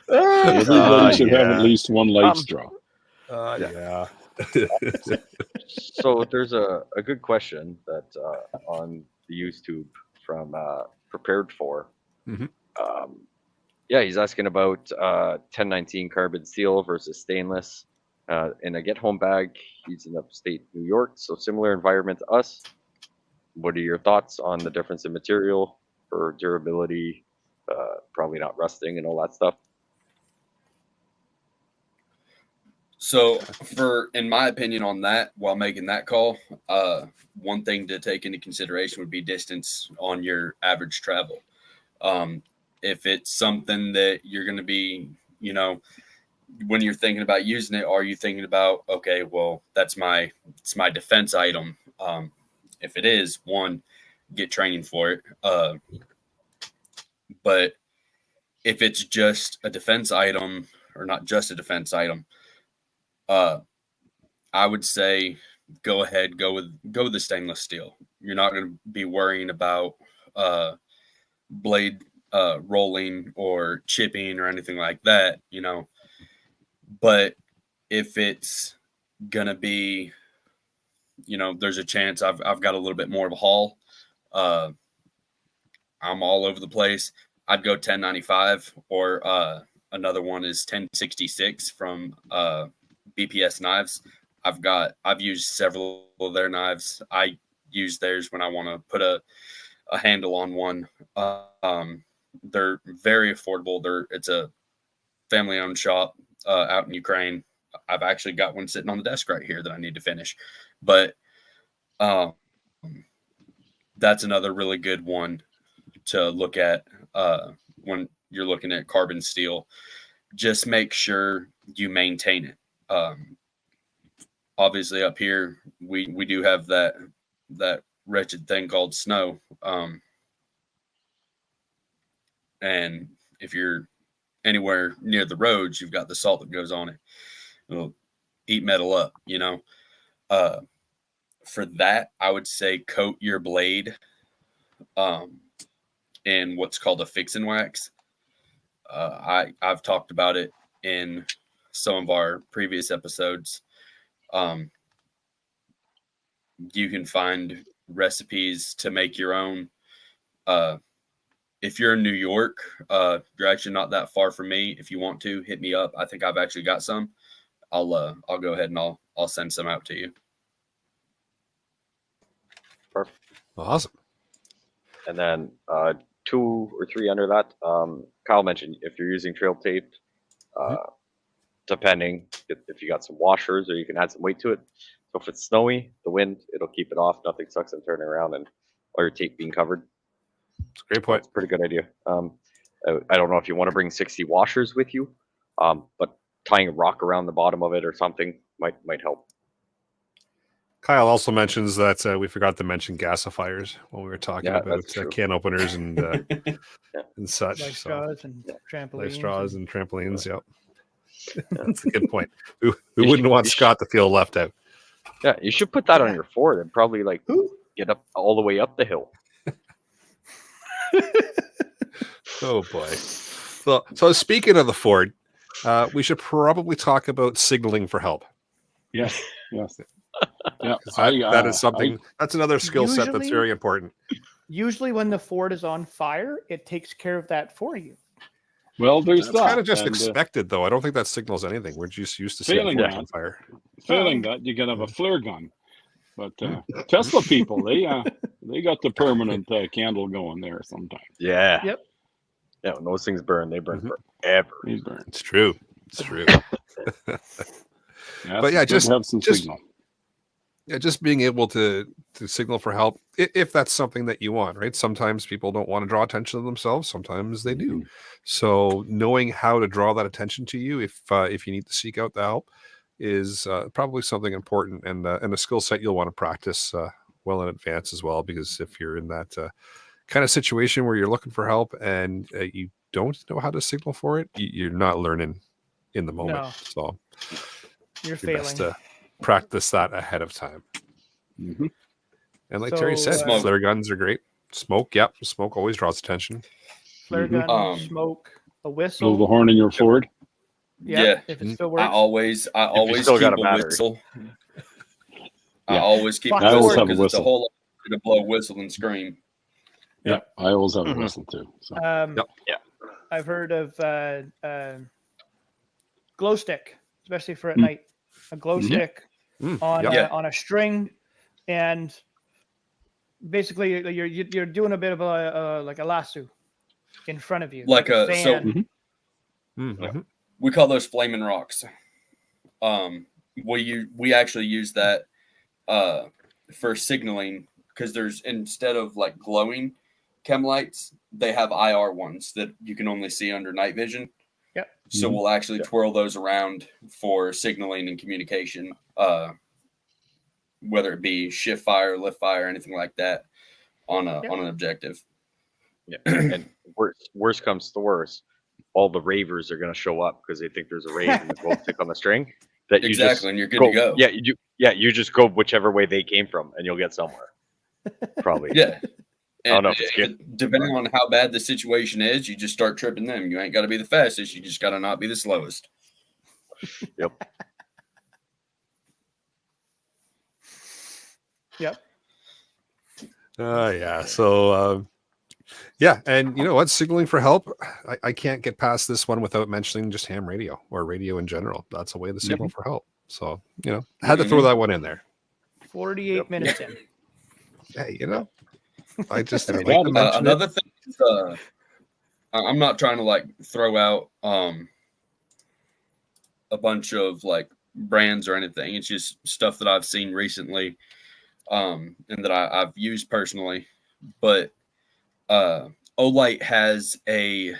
D: Everybody should have at least one life straw.
A: Yeah.
C: So there's a good question that on the YouTube from Prepared for. Yeah, he's asking about 1019 carbon steel versus stainless. In a get home bag, he's in upstate New York, so similar environment to us. What are your thoughts on the difference in material for durability, probably not rusting and all that stuff?
E: So, in my opinion on that, while making that call, one thing to take into consideration would be distance on your average travel. If it's something that you're going to be, when you're thinking about using it, are you thinking about, okay, well, it's my defense item. If it is, one, get training for it. But if it's just a defense item, or not just a defense item, I would say go with the stainless steel. You're not going to be worrying about blade rolling or chipping or anything like that, But if it's going to be, there's a chance I've got a little bit more of a haul. I'm all over the place. I'd go 1095 or another one is 1066 from BPS Knives. I've used several of their knives. I use theirs when I want to put a handle on one. They're very affordable. It's a family owned shop out in Ukraine. I've actually got one sitting on the desk right here that I need to finish, but that's another really good one to look at when you're looking at carbon steel. Just make sure you maintain it. Obviously up here, we do have that wretched thing called snow. And if you're anywhere near the roads, you've got the salt that goes on it. It'll eat metal up, For that, I would say coat your blade in what's called a fix and wax. I've talked about it in some of our previous episodes. You can find recipes to make your own. If you're in New York, you're actually not that far from me. If you want to, hit me up. I think I've actually got some. I'll go ahead and I'll send some out to you.
C: Perfect.
A: Awesome.
C: And then 2 or 3 under that, Kyle mentioned if you're using trail tape, depending if you got some washers or you can add some weight to it. So if it's snowy, the wind, it'll keep it off. Nothing sucks in turning around and all your tape being covered.
A: It's a great point.
C: It's a pretty good idea. I don't know if you want to bring 60 washers with you, but tying a rock around the bottom of it or something might help.
A: Kyle also mentions that we forgot to mention gasifiers when we were talking
C: Yeah,
A: about
C: that's true.
A: can openers and and such.
B: Life straws and trampolines.
A: Life straws and trampolines. Yep.
C: Yeah.
A: That's a good point. We wouldn't want Scott to feel left out.
C: Yeah, you should put that on your Ford and probably like get up all the way up the hill.
A: Oh boy. So speaking of the Ford, we should probably talk about signaling for help.
D: Yes. Yes. Yeah.
A: 'Cause that is something. That's another skill set that's
B: Usually-
A: very important.
B: Usually, when the Ford is on fire, it takes care of that for you.
D: Well, there's
A: It's
D: that.
A: kind of just
D: and,
A: expected, though. I don't think that signals anything. We're just used to seeing
D: Failing
A: Fords
D: that.
A: on fire.
D: failing that, you can have a flare gun. But Tesla people, they got the permanent candle going there sometimes.
C: Yeah.
B: Yep.
C: Yeah, when those things burn, they burn
A: Mhm.
C: forever.
D: They burn.
A: It's true. It's true.
D: Yeah,
A: But yeah,
D: it's good to have some
A: just-
D: signal.
A: Yeah, just being able to signal for help if that's something that you want, right? Sometimes people don't want to draw attention to themselves. Sometimes they do. So knowing how to draw that attention to you if you need to seek out the help is probably something important and a skill set you'll want to practice well in advance as well. Because if you're in that kind of situation where you're looking for help and you don't know how to signal for it, you're not learning in the moment.
B: No.
A: So
B: You're
A: it's best
B: failing.
A: to practice that ahead of time.
D: Mhm.
A: And like Terry
B: So,
A: said,
E: Smoke.
A: flare guns are great. Smoke, yep. Smoke always draws attention.
B: Flare
D: Mhm.
B: gun, smoke, a
D: Blow the
B: whistle.
D: horn in your Ford.
E: Yeah.
B: If it still
E: I
B: works.
E: always
C: still
E: keep
C: got
E: a
C: a battery.
E: whistle. I
D: Yeah.
E: always keep
B: I
E: a
B: always
E: whistle
D: have a
E: because it's a
D: whistle.
E: whole lot easier to blow a whistle and scream.
D: Yeah, I always have a
C: Mhm.
D: whistle too. So
A: Yep.
C: Yeah.
B: I've heard of glow stick, especially for at
D: Mm.
B: night. A glow
D: Mhm.
B: stick on
A: Yep.
E: Yeah.
B: on a string, and basically you're doing a bit of a like a lasso in front of you,
E: Like
B: a
E: a- so-
B: fan.
A: Mhm.
E: We call those flaming rocks. We actually use that for signaling because there's, instead of like glowing chem lights, they have IR ones that you can only see under night vision.
B: Yep.
E: So
D: Mhm.
E: we'll actually
C: Yep.
E: twirl those around for signaling and communication, whether it be shift fire, lift fire, anything like that on
B: Yep.
E: an objective.
C: Yeah. And worst comes to worst, all the ravers are going to show up because they think there's a rave and the glow stick on the string. That you
E: Exactly,
C: just
E: and you're good to go.
C: Yeah, you just go whichever way they came from, and you'll get somewhere. Probably.
E: Yeah.
C: I don't know
E: And
C: if it's good.
E: depending on how bad the situation is, you just start tripping them. You ain't got to be the fastest. You just got to not be the slowest.
C: Yep.
B: Yep.
A: Yeah. So, yeah. And you know what? Signaling for help. I can't get past this one without mentioning just ham radio or radio in general. That's a way to signal for help. So, I had to throw that one in there.
B: 48
C: Yep.
B: minutes in.
A: Hey, I just
D: That's
A: like to
D: about it.
A: mention it.
E: Another thing is, I'm not trying to like throw out a bunch of like brands or anything. It's just stuff that I've seen recently and that I've used personally. But Olight has a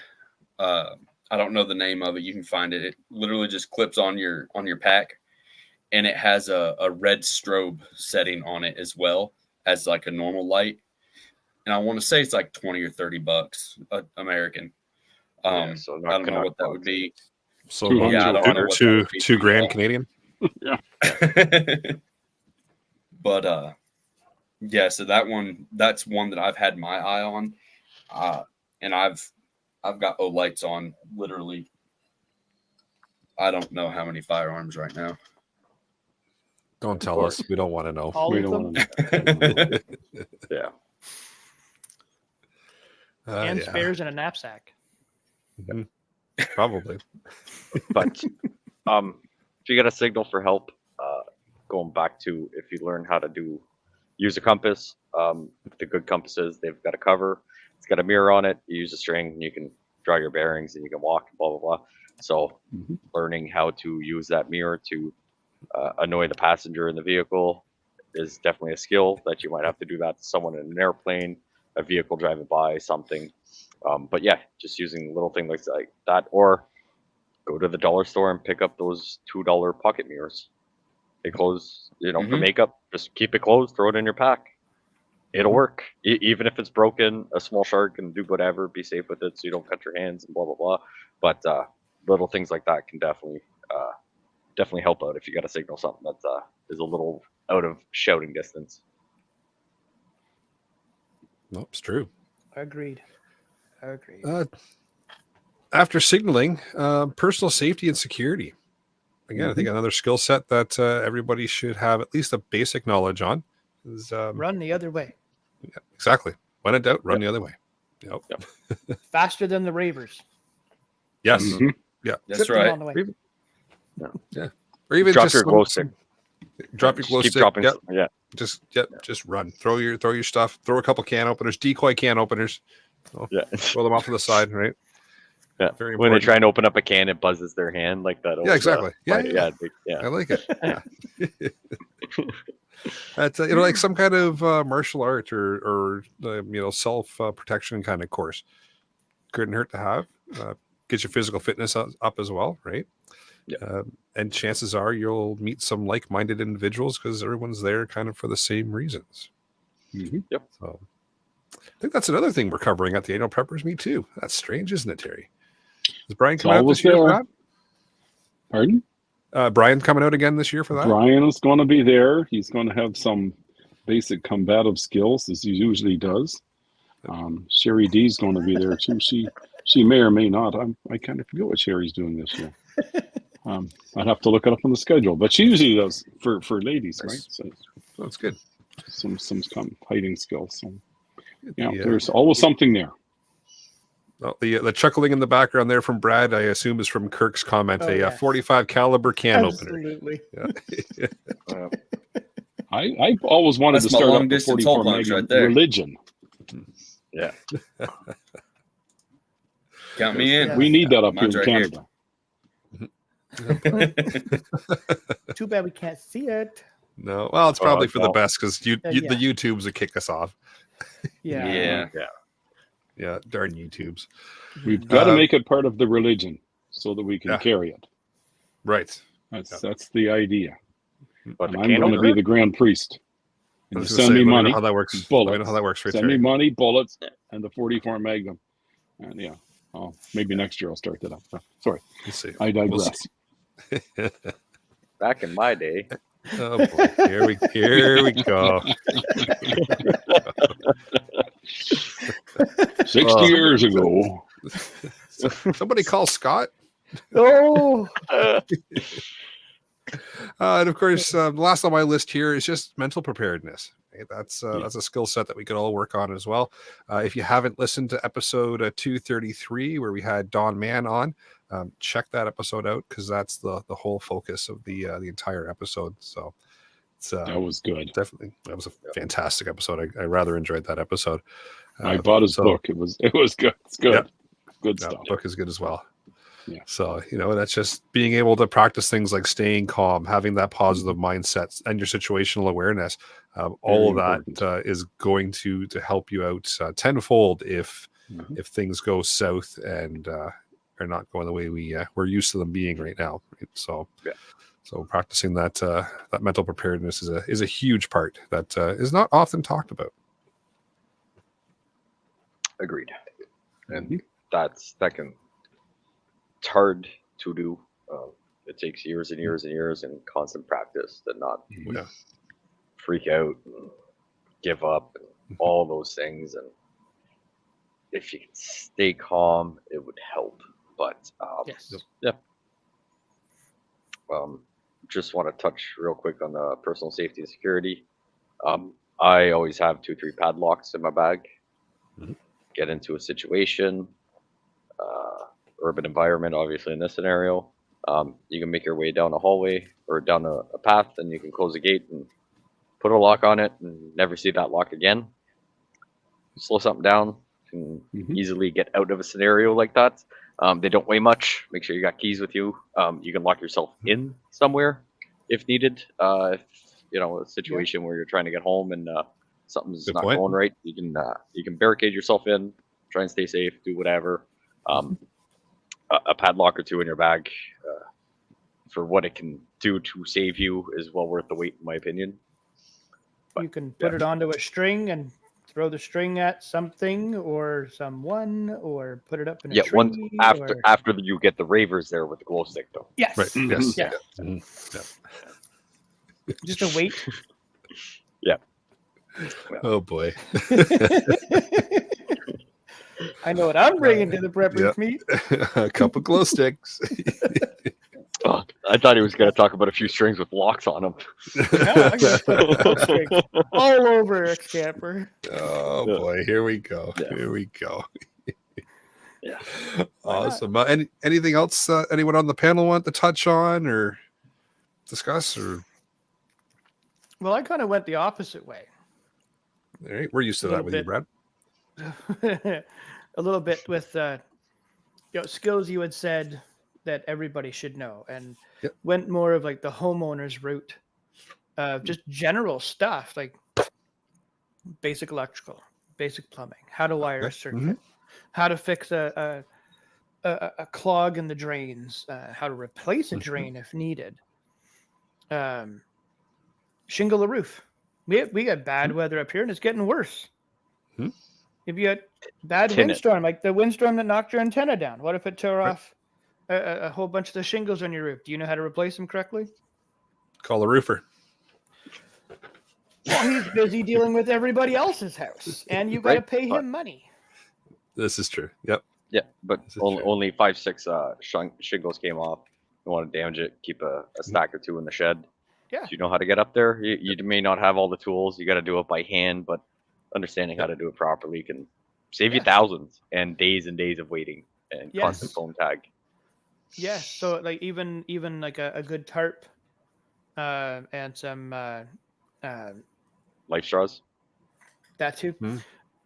E: I don't know the name of it. You can find it. It literally just clips on your pack, and it has a red strobe setting on it as well as like a normal light. And I want to say it's like $20 or $30 American.
C: Yeah, so not
E: I don't know
C: Canuck
E: what that would
C: bucks.
E: be.
A: So,
E: Yeah, I don't know what that would be.
A: $2,000 Canadian.
E: But yeah, so that's one that I've had my eye on. And I've got Olights on literally, I don't know how many firearms right now.
A: Don't tell us. We don't want to know.
B: All
D: we
B: of
D: don't
B: them,
D: want to.
C: Yeah.
B: and
A: Yeah,
B: spares in a knapsack.
A: probably.
C: But if you get a signal for help, going back to if you learn how to use a compass, the good compasses, they've got a cover, it's got a mirror on it, you use a string, and you can draw your bearings and you can walk, blah blah blah. So
D: Mhm.
C: learning how to use that mirror to annoy the passenger in the vehicle is definitely a skill that you might have to do that to someone in an airplane, a vehicle driving by, something. But yeah, just using little things like that, or go to the dollar store and pick up those $2 pocket mirrors. They close, for
E: Mhm.
C: makeup. Just keep it closed, throw it in your pack. It'll
D: Mhm.
C: work. Even if it's broken, a small shark can do whatever. Be safe with it so you don't cut your hands and blah blah blah. But little things like that can definitely help out if you got to signal something that is a little out of shouting distance.
A: Nope, it's true.
B: Agreed.
A: After signaling, personal safety and security. Again, I think another skill set that everybody should have at least a basic knowledge on is
B: Run the other way.
A: yeah, exactly. When in doubt, run the other way. Yep.
B: Faster than the ravers.
A: Yes.
D: Mhm.
A: Yeah.
E: That's
B: Trip them
E: right.
B: on the way.
A: Yeah. Or even
C: Drop
A: just
C: your glow stick.
A: drop your
C: Just
A: glow
C: keep
A: stick.
C: dropping.
A: Yep.
C: Yeah.
A: Just run. Throw your stuff. Throw a couple can openers, decoy can openers.
C: Yeah.
A: Throw them off to the side, right?
C: Yeah.
A: Very
C: When they
A: important.
C: try and open up a can, it buzzes their hand like that.
A: Yeah, exactly. Yeah.
C: Yeah.
A: I like it. Yeah. That's like some kind of martial art or self protection kind of course. Couldn't hurt to have. Get your physical fitness up as well, right?
C: Yeah.
A: And chances are you'll meet some like-minded individuals because everyone's there kind of for the same reasons.
D: Mhm.
C: Yep.
A: So I think that's another thing we're covering at the annual preppers meet too. That's strange, isn't it, Terry? Is Brian
D: It's
A: coming out
D: always
A: this year for
D: there. Pardon?
A: that? Brian coming out again this year for that?
D: Brian is going to be there. He's going to have some basic combative skills, as he usually does. Sherry D's going to be there too. She may or may not. I kind of forget what Sherry's doing this year. I'd have to look it up on the schedule, but she usually does for ladies,
A: Nice.
D: right? So
A: Oh, that's good.
D: some hiding skills. So yeah,
A: The,
D: there's always something there.
A: well, the chuckling in the background there from Brad, I assume, is from Kirk's comment.
B: Oh,
A: a
B: yes.
A: 45 caliber can opener.
B: Absolutely.
A: Yeah.
D: I always wanted
E: That's
D: to
E: my
D: start up a
E: long-distance
D: 44
E: hole punch
D: Magnum
E: right there.
D: religion.
C: Yeah.
E: Count me in.
D: We need that up
E: Mine's
D: here in
E: right
D: Canada.
B: Too bad we can't see it.
A: No, well, it's probably for the
C: no.
A: best because
B: Yeah.
A: the YouTubes would kick us off.
B: Yeah.
A: Yeah, darn YouTubes.
D: We've got to
A: Uh,
D: make it part of the religion so that we can
A: yeah.
D: carry it.
A: Right.
D: That's the idea.
C: But
D: And
C: the
D: I'm
C: can
D: going to
C: opener?
D: be the grand priest.
A: I
D: And you
A: was gonna
D: send
A: say,
D: me
A: let
D: money,
A: know how that works.
D: bullets.
A: Let me know how that works for
D: Send me
A: Terry.
D: money, bullets, and the 44 Magnum. And yeah, maybe next year I'll start that up. Sorry,
A: We'll see.
D: I
A: We'll
D: digress.
A: see.
C: Back in my day,
A: Oh boy, here we go.
D: 60 years ago.
A: Somebody call Scott.
B: Oh,
A: And of course, last on my list here is just mental preparedness. Okay, that's a skill set that we could all work on as well. If you haven't listened to episode 233, where we had Don Mann on, check that episode out because that's the whole focus of the entire episode. So it's
D: That was good.
A: definitely that was a fantastic episode. I rather enjoyed that episode.
D: I bought his book. It was good. It's good.
A: Yep.
D: Good
A: That
D: stuff.
A: book is good as well.
D: Yeah.
A: So, that's just being able to practice things like staying calm, having that positive mindset, and your situational awareness. All of that is going to help you out tenfold if things go south and are not going the way we're used to them being right now. Right? So, so practicing that mental preparedness is a huge part that is not often talked about.
C: agreed. And it's hard to do. It takes years and years and years and constant practice to not freak out and give up and all those things. And if you can stay calm, it would help. But
B: yes.
C: just want to touch real quick on the personal safety and security. I always have 2-3 padlocks in my bag. Get into a situation, urban environment, obviously in this scenario. You can make your way down a hallway or down a path, and you can close a gate and put a lock on it and never see that lock again. Slow something down, and easily get out of a scenario like that. They don't weigh much. Make sure you got keys with you. You can lock yourself in somewhere if needed. If a situation where you're trying to get home and something's
A: Good
C: not
A: point.
C: going right, you can barricade yourself in, try and stay safe, do whatever. A padlock or two in your bag for what it can do to save you is well worth the wait, in my opinion.
B: You can put it onto a string and throw the string at something or someone, or put it up in a tree.
C: Once after you get the ravers there with the glow stick, though.
B: Yes.
A: Right. Yes.
B: Yeah.
A: Yeah. Mhm. Yeah.
B: Just a weight.
C: Yeah.
A: Oh boy.
B: I know what I'm bringing to the preppers meet.
A: A couple glow sticks.
C: Oh, I thought he was going to talk about a few strings with locks on them.
B: No, I got glow sticks all over a camper.
A: Oh boy, here we go.
C: Yeah.
A: Here we go.
C: Yeah.
A: Awesome. Anything else anyone on the panel want to touch on or discuss? Or
B: Well, I kind of went the opposite way.
A: all right, we're used to that with you, Brad.
B: A little bit with skills you had said that everybody should know, and went more of like the homeowner's route, just general stuff like basic electrical, basic plumbing, how to wire a circuit, how to fix a clog in the drains, how to replace a drain if needed, shingle a roof. We got bad weather up here and it's getting worse. If you had bad windstorm, like the windstorm that knocked your antenna down, what if it tore off a whole bunch of the shingles on your roof? Do you know how to replace them correctly?
A: Call a roofer.
B: Well, he's busy dealing with everybody else's house, and you got to pay him money.
A: This is true. Yep.
C: Yeah, but only 5-6 shingles came off. You want to damage it, keep a stack or two in the shed.
B: Yeah.
C: So you know how to get up there. You may not have all the tools. You got to do it by hand, but understanding how to do it properly can save you thousands and days of waiting and constant phone tag.
B: Yes. So like even like a good tarp and some
C: Life straws.
B: that too.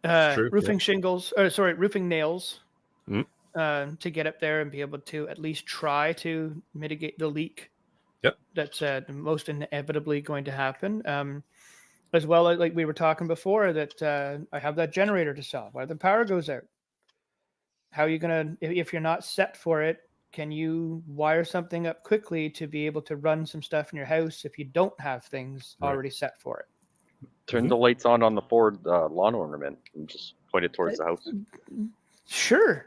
A: True,
B: Roofing shingles, roofing nails to get up there and be able to at least try to mitigate the leak.
A: Yep.
B: That's most inevitably going to happen. As well as like we were talking before that I have that generator to sell. Why the power goes out? How are you going to, if you're not set for it, can you wire something up quickly to be able to run some stuff in your house if you don't have things already set for it?
C: Turn the lights on the Ford lawn ornament and just point it towards the house.
B: Sure.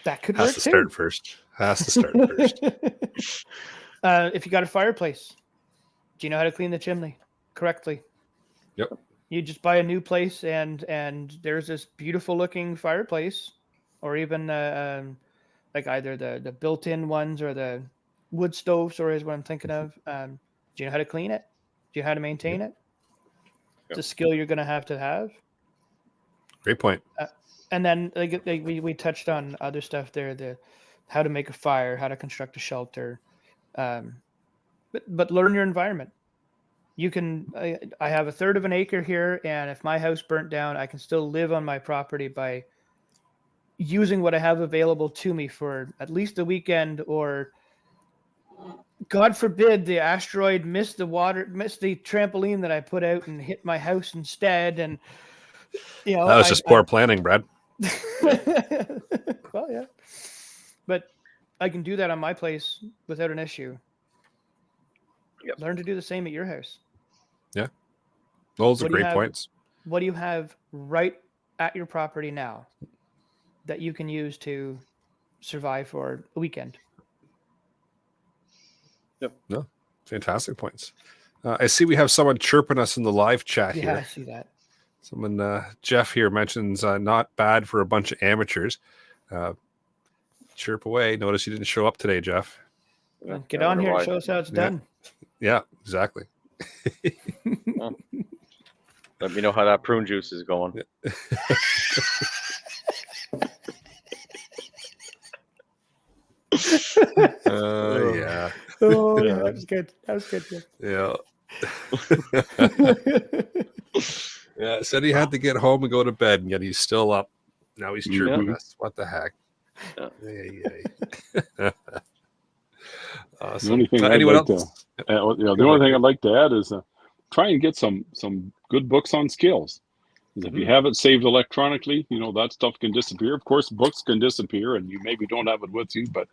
B: That could
A: Has
B: work
A: to
B: too.
A: start first. Has to start first.
B: If you got a fireplace, do you know how to clean the chimney correctly?
A: Yep.
B: You just buy a new place and there's this beautiful looking fireplace, or even like either the built-in ones or the wood stoves, or is what I'm thinking of. Do you know how to clean it? Do you know how to maintain it? It's a skill you're going to have.
A: Great point.
B: And then like we touched on other stuff there, the how to make a fire, how to construct a shelter, but learn your environment. You can. I have 1/3 of an acre here, and if my house burnt down, I can still live on my property by using what I have available to me for at least a weekend, or God forbid the asteroid missed the trampoline that I put out and hit my house instead. And that
A: was just poor planning, Brad.
B: Well, yeah, but I can do that on my place without an issue.
C: Yep.
B: Learn to do the same at your house.
A: Yeah, those are great points.
B: What do you have right at your property now that you can use to survive for a weekend?
C: Yep.
A: No, fantastic points. I see we have someone chirping us in the live chat here.
B: Yeah, I see that.
A: Someone, Jeff here mentions not bad for a bunch of amateurs. Chirp away. Notice you didn't show up today, Jeff.
B: Well, get on here and show us how it's done.
A: Yeah, exactly.
C: Well, let me know how that prune juice is going.
A: Yeah.
B: Oh, yeah, that was good. That was good.
A: Yeah. Yeah, said he had to get home and go to bed, and yet he's still up. Now he's chirping us. What the heck? Awesome.
D: The only thing I'd
A: Anyone
D: like
A: else?
D: to, the only thing I'd like to add is try and get some good books on skills. Because if you have it saved electronically, that stuff can disappear. Of course, books can disappear, and you maybe don't have it with you, but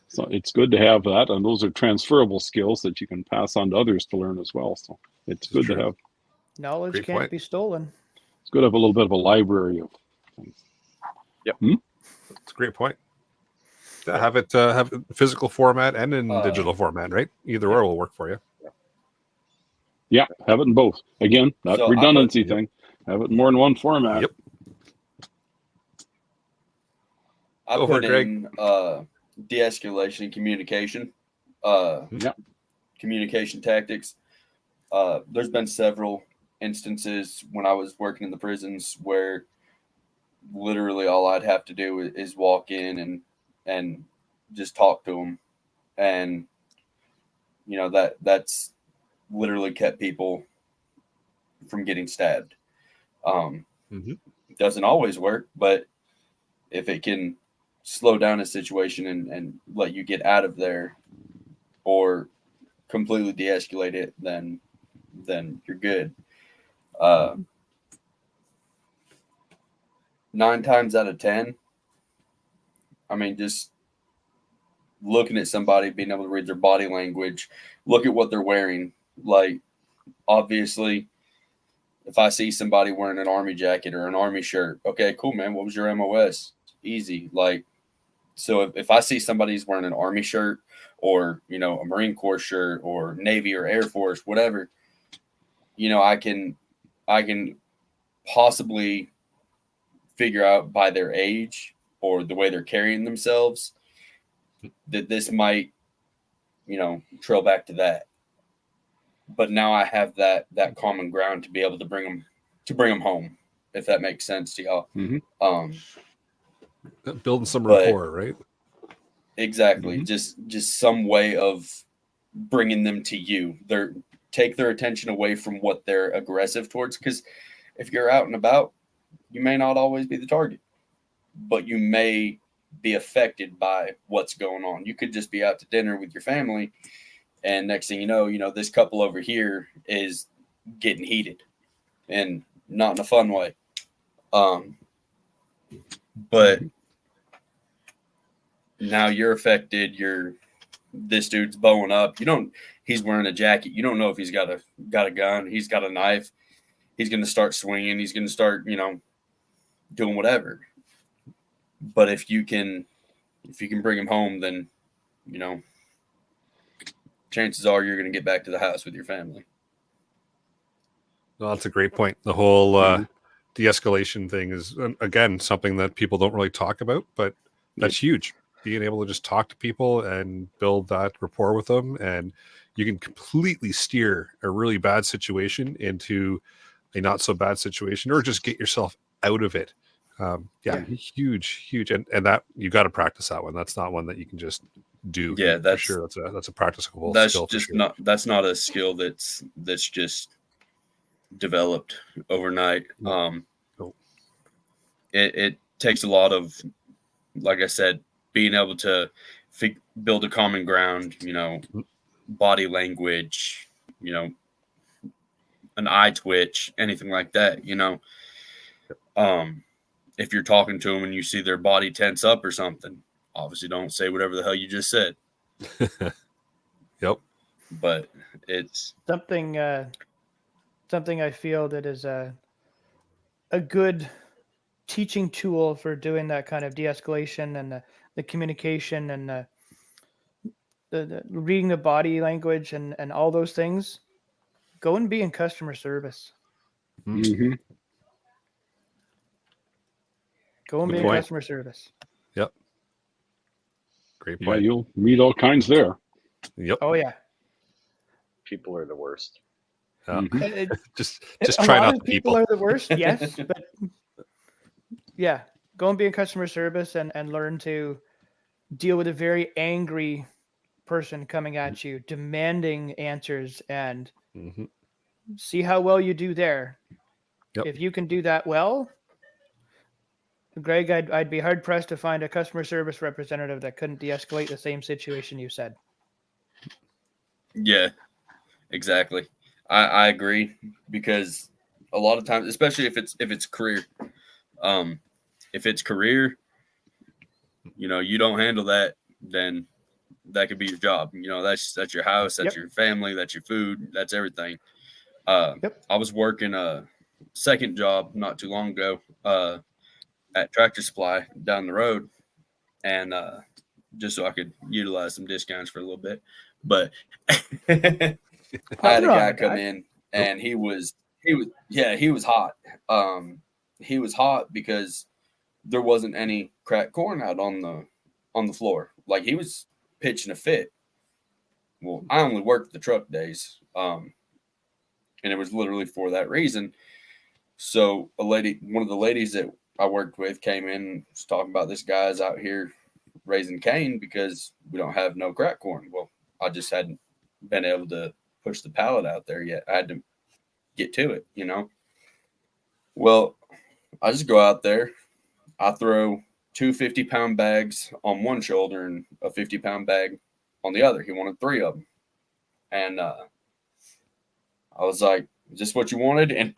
D: so it's good to have that, and those are transferable skills that you can pass on to others to learn as well. So it's good to have.
B: Knowledge
A: Great
B: can't
A: point.
B: be stolen.
D: It's good to have a little bit of a library of things.
C: Yep.
A: That's a great point. To have it have physical format and in digital format, right? Either or will work for you.
D: Yeah, have it in both. Again, that
E: So
D: redundancy thing. Have it in more than one format.
A: Yep.
E: I
A: Go for
E: put
A: it, Greg.
E: in de-escalation and communication. Communication tactics. There's been several instances when I was working in the prisons where literally all I'd have to do is walk in and just talk to them, and that's literally kept people from getting stabbed. Doesn't always work, but if it can slow down a situation and let you get out of there or completely de-escalate it, then you're good. 9 times out of 10, I mean, just looking at somebody, being able to read their body language, look at what they're wearing. Like, obviously, if I see somebody wearing an army jacket or an army shirt, okay, cool, man. What was your MOS? Easy. Like, so if I see somebody's wearing an army shirt or, a Marine Corps shirt or Navy or Air Force, whatever, I can possibly figure out by their age or the way they're carrying themselves that this might, trail back to that. But now I have that common ground to be able to bring them home, if that makes sense to y'all.
A: Building some rapport, right?
E: Exactly. Just some way of bringing them to you. Take their attention away from what they're aggressive towards. Because if you're out and about, you may not always be the target, but you may be affected by what's going on. You could just be out to dinner with your family, and next thing you know, this couple over here is getting heated, and not in a fun way. But now you're affected. This dude's bowing up. He's wearing a jacket. You don't know if he's got a gun. He's got a knife. He's going to start swinging. He's going to start, doing whatever. But if you can bring him home, then, chances are you're going to get back to the house with your family.
A: Well, that's a great point. The whole de-escalation thing is, again, something that people don't really talk about, but that's huge. Being able to just talk to people and build that rapport with them, and you can completely steer a really bad situation into a not so bad situation, or just get yourself out of it. Huge, and that you got to practice that one. That's not one that you can just do.
E: Yeah, that's
A: for sure. That's a practicable
E: that's
A: skill.
E: Just
A: for sure.
E: that's not a skill that's just developed overnight. It takes a lot of, like I said, being able to build a common ground, body language, an eye twitch, anything like that, if you're talking to them and you see their body tense up or something, obviously don't say whatever the hell you just said.
A: Yep.
E: But it's
B: something I feel that is a good teaching tool for doing that kind of de-escalation and the communication and the reading the body language and all those things. Go and be in customer service. Go and be in customer service.
A: Yep. Great
D: Yeah,
A: point.
D: you'll meet all kinds there.
A: Yep.
B: Oh yeah.
C: People are the worst.
A: Just try not to
B: people are the worst. Yes, but yeah, go and be in customer service and learn to deal with a very angry person coming at you, demanding answers, and see how well you do there.
A: Yep.
B: If you can do that well, Greg, I'd be hard pressed to find a customer service representative that couldn't de-escalate the same situation you said.
E: Yeah, exactly. I agree, because a lot of times, especially if it's career, if it's career, you don't handle that, then that could be your job. That's your house, that's your family, that's your food, that's everything. I was working a second job not too long ago at Tractor Supply down the road, and just so I could utilize some discounts for a little bit. But I had a guy come in, and he was hot. He was hot because there wasn't any cracked corn out on the floor. Like, he was pitching a fit. Well, I only worked the truck days, and it was literally for that reason. So one of the ladies that I worked with came in and was talking about, this guy's out here raising cane because we don't have no crack corn. Well, I just hadn't been able to push the pallet out there yet. I had to get to it, Well, I just go out there. I throw 2 50-pound bags on one shoulder and a 50-pound bag on the other. He wanted 3 of them. And I was like, is this what you wanted? And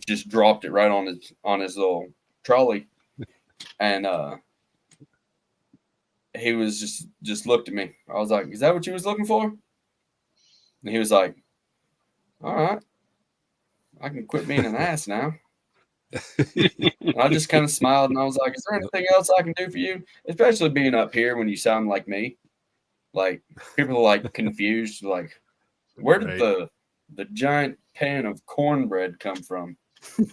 E: just dropped it right on his little trolley. And he was just looked at me. I was like, is that what you was looking for? And he was like, all right, I can quit being an ass now. And I just kind of smiled, and I was like, is there anything else I can do for you? Especially being up here when you sound like me. Like, people are like confused, like, where did the giant pan of cornbread come from? They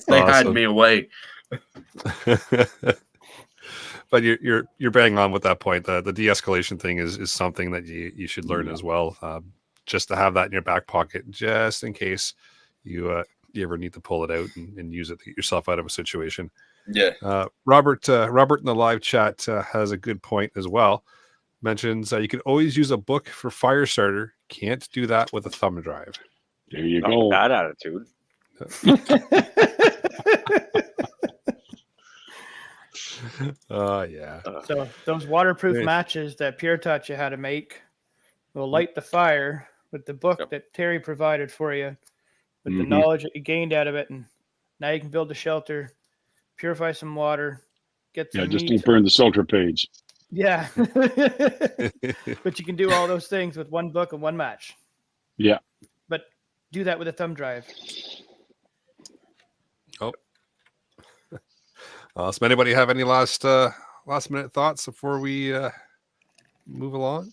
E: hide me away.
A: But you're bang on with that point. The de-escalation thing is something that you should learn as well. Just to have that in your back pocket, just in case you ever need to pull it out and use it to get yourself out of a situation.
E: Yeah.
A: Robert in the live chat has a good point as well. Mentions you can always use a book for fire starter. Can't do that with a thumb drive.
D: There you go.
C: Bad attitude.
A: Yeah.
B: So those waterproof matches that Pure taught you how to make will light the fire with the book that Terry provided for you, with the knowledge that you gained out of it, and now you can build a shelter, purify some water, get some
D: just
B: meat.
D: don't burn the shelter page.
B: Yeah. But you can do all those things with one book and one match.
D: Yeah.
B: But do that with a thumb drive.
A: So anybody have any last minute thoughts before we move along?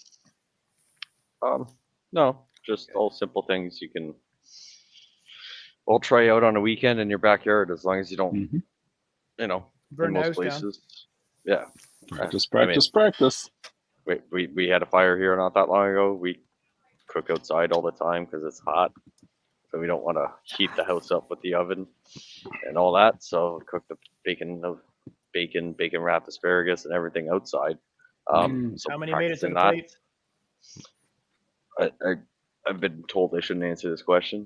C: No, just all simple things you can all try out on a weekend in your backyard, as long as you don't,
B: burn
C: in
B: the
C: most
B: house
C: places. Down. Yeah.
D: Practice.
C: We had a fire here not that long ago. We cook outside all the time because it's hot. So we don't want to heat the house up with the oven and all that. So cook the bacon wrapped asparagus and everything outside. So
B: how many made it to the
C: practicing
B: plate?
C: I've been told I shouldn't answer this question.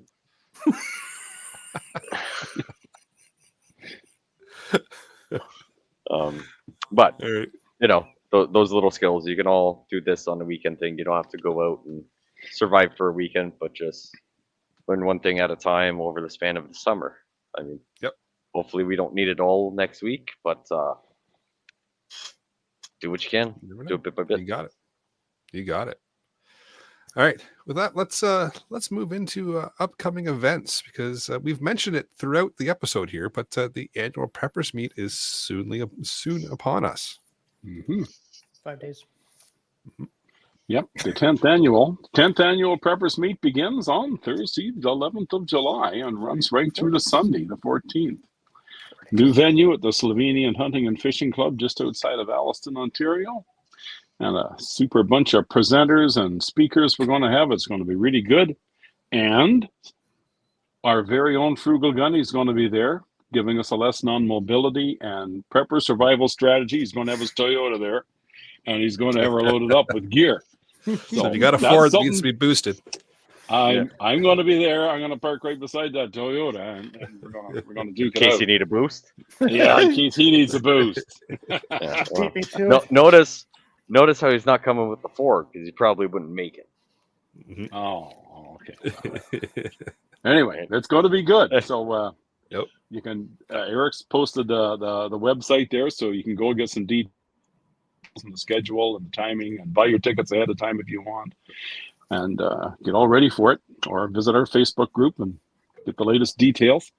C: But those little skills, you can all do this on the weekend thing. You don't have to go out and survive for a weekend, but just learn one thing at a time over the span of the summer. I mean, hopefully we don't need it all next week, but do what you can. Do it bit by bit.
A: You got it. All right. With that, let's move into upcoming events, because we've mentioned it throughout the episode here, but the annual Preppers Meet is soon upon us.
B: 5 days.
D: Yep, the 10th annual Preppers Meet begins on Thursday, the 11th of July, and runs right through to Sunday, the 14th. New venue at the Slovenian Hunting and Fishing Club just outside of Alliston, Ontario. And a super bunch of presenters and speakers we're going to have. It's going to be really good. And our very own Frugal Gunny is going to be there, giving us a lesson on mobility and prepper survival strategy. He's going to have his Toyota there, and he's going to have her loaded up with gear.
A: So if you got a Ford that needs to be boosted.
D: I'm going to be there. I'm going to park right beside that Toyota, and we're going to
C: In
D: duke it
C: case
D: out.
C: you need a boost.
D: Yeah, in case he needs a boost.
C: Yeah,
B: Just
C: well,
B: beat me to it.
C: notice how he's not coming with the Ford because he probably wouldn't make it.
A: Mhm.
D: Oh, okay. Anyway, it's going to be good. So
A: Yep.
D: you can. Eric's posted the website there, so you can go get some details on the schedule and the timing, and buy your tickets ahead of time if you want, and get all ready for it. Or visit our Facebook group and get the latest details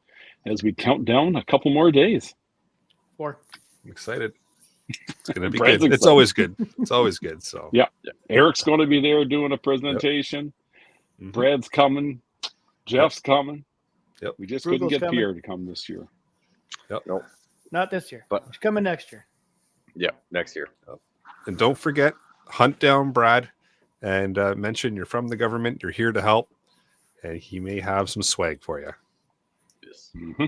D: as we count down a couple more days.
B: 4.
A: I'm excited. It's going to be
D: Brad's
A: good. It's
D: excited.
A: always good. It's always good. So
D: Yeah. Eric's going to be there doing a presentation.
A: Mhm.
D: Brad's coming. Jeff's coming.
A: Yep.
D: We just
B: Brugel's
D: couldn't get
B: coming.
D: Pierre to come this year.
C: Nope.
B: Not this year.
C: But-
B: It's coming next year.
C: Yeah, next year.
A: And don't forget, hunt down Brad and mention you're from the government. You're here to help, and he may have some swag for you.
C: Yes.
D: Mm-hmm.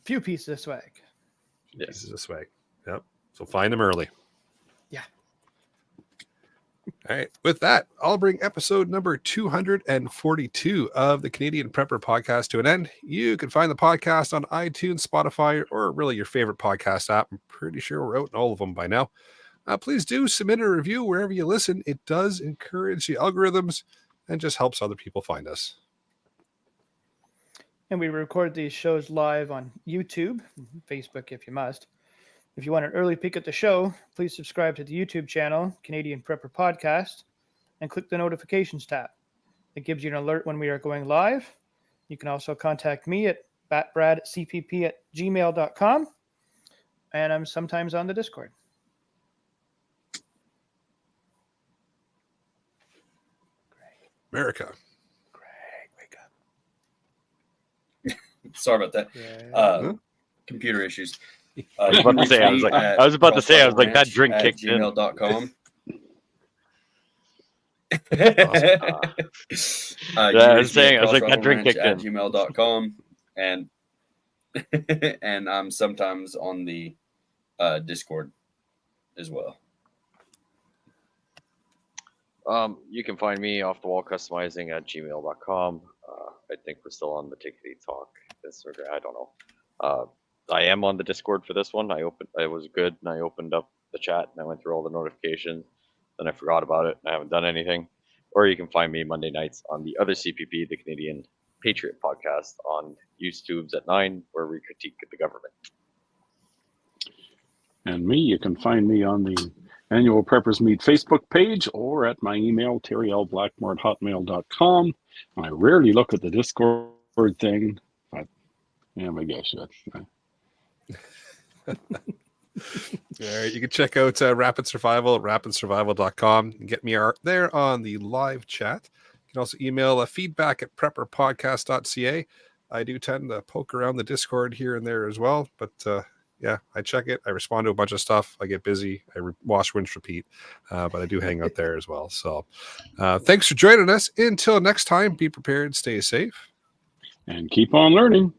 B: Few pieces of swag.
C: Yes.
A: Pieces of swag. Yep. So find them early.
B: Yeah.
A: All right. With that, I'll bring episode number 242 of the Canadian Prepper Podcast to an end. You can find the podcast on iTunes, Spotify, or really your favorite podcast app. I'm pretty sure we're out in all of them by now. Please do submit a review wherever you listen. It does encourage the algorithms and just helps other people find us.
B: And we record these shows live on YouTube, Facebook if you must. If you want an early peek at the show, please subscribe to the YouTube channel, Canadian Prepper Podcast, and click the notifications tab. It gives you an alert when we are going live. You can also contact me at batbradcpp@gmail.com, and I'm sometimes on the Discord.
A: America.
B: Greg, wake up.
E: Sorry about that.
B: Greg.
E: Computer issues.
C: I was about to say, I was like, that drink kicked in.
E: gmail.com.
C: I was like, that drink kicked in.
E: gmail.com, and and I'm sometimes on the Discord as well.
C: You can find me off the wall customizing at gmail.com. I think we're still on the Tickety Talk Instagram. I don't know. I am on the Discord for this one. I was good, and I opened up the chat and I went through all the notifications. Then I forgot about it. And I haven't done anything. Or you can find me Monday nights on the other CPP, the Canadian Patriot Podcast, on YouTube's at 9, where we critique the government.
D: And me, you can find me on the Annual Preppers Meet Facebook page or at my email, terrylblackmore@hotmail.com. I rarely look at the Discord thing, but yeah, maybe I should.
A: All right, you can check out Rapid Survival at rapidsurvival.com and get me there on the live chat. You can also email feedback at prepperpodcast.ca. I do tend to poke around the Discord here and there as well, but yeah, I check it. I respond to a bunch of stuff. I get busy. I wash, rinse, repeat, but I do hang out there as well. So thanks for joining us. Until next time, be prepared, stay safe,
D: and keep on learning.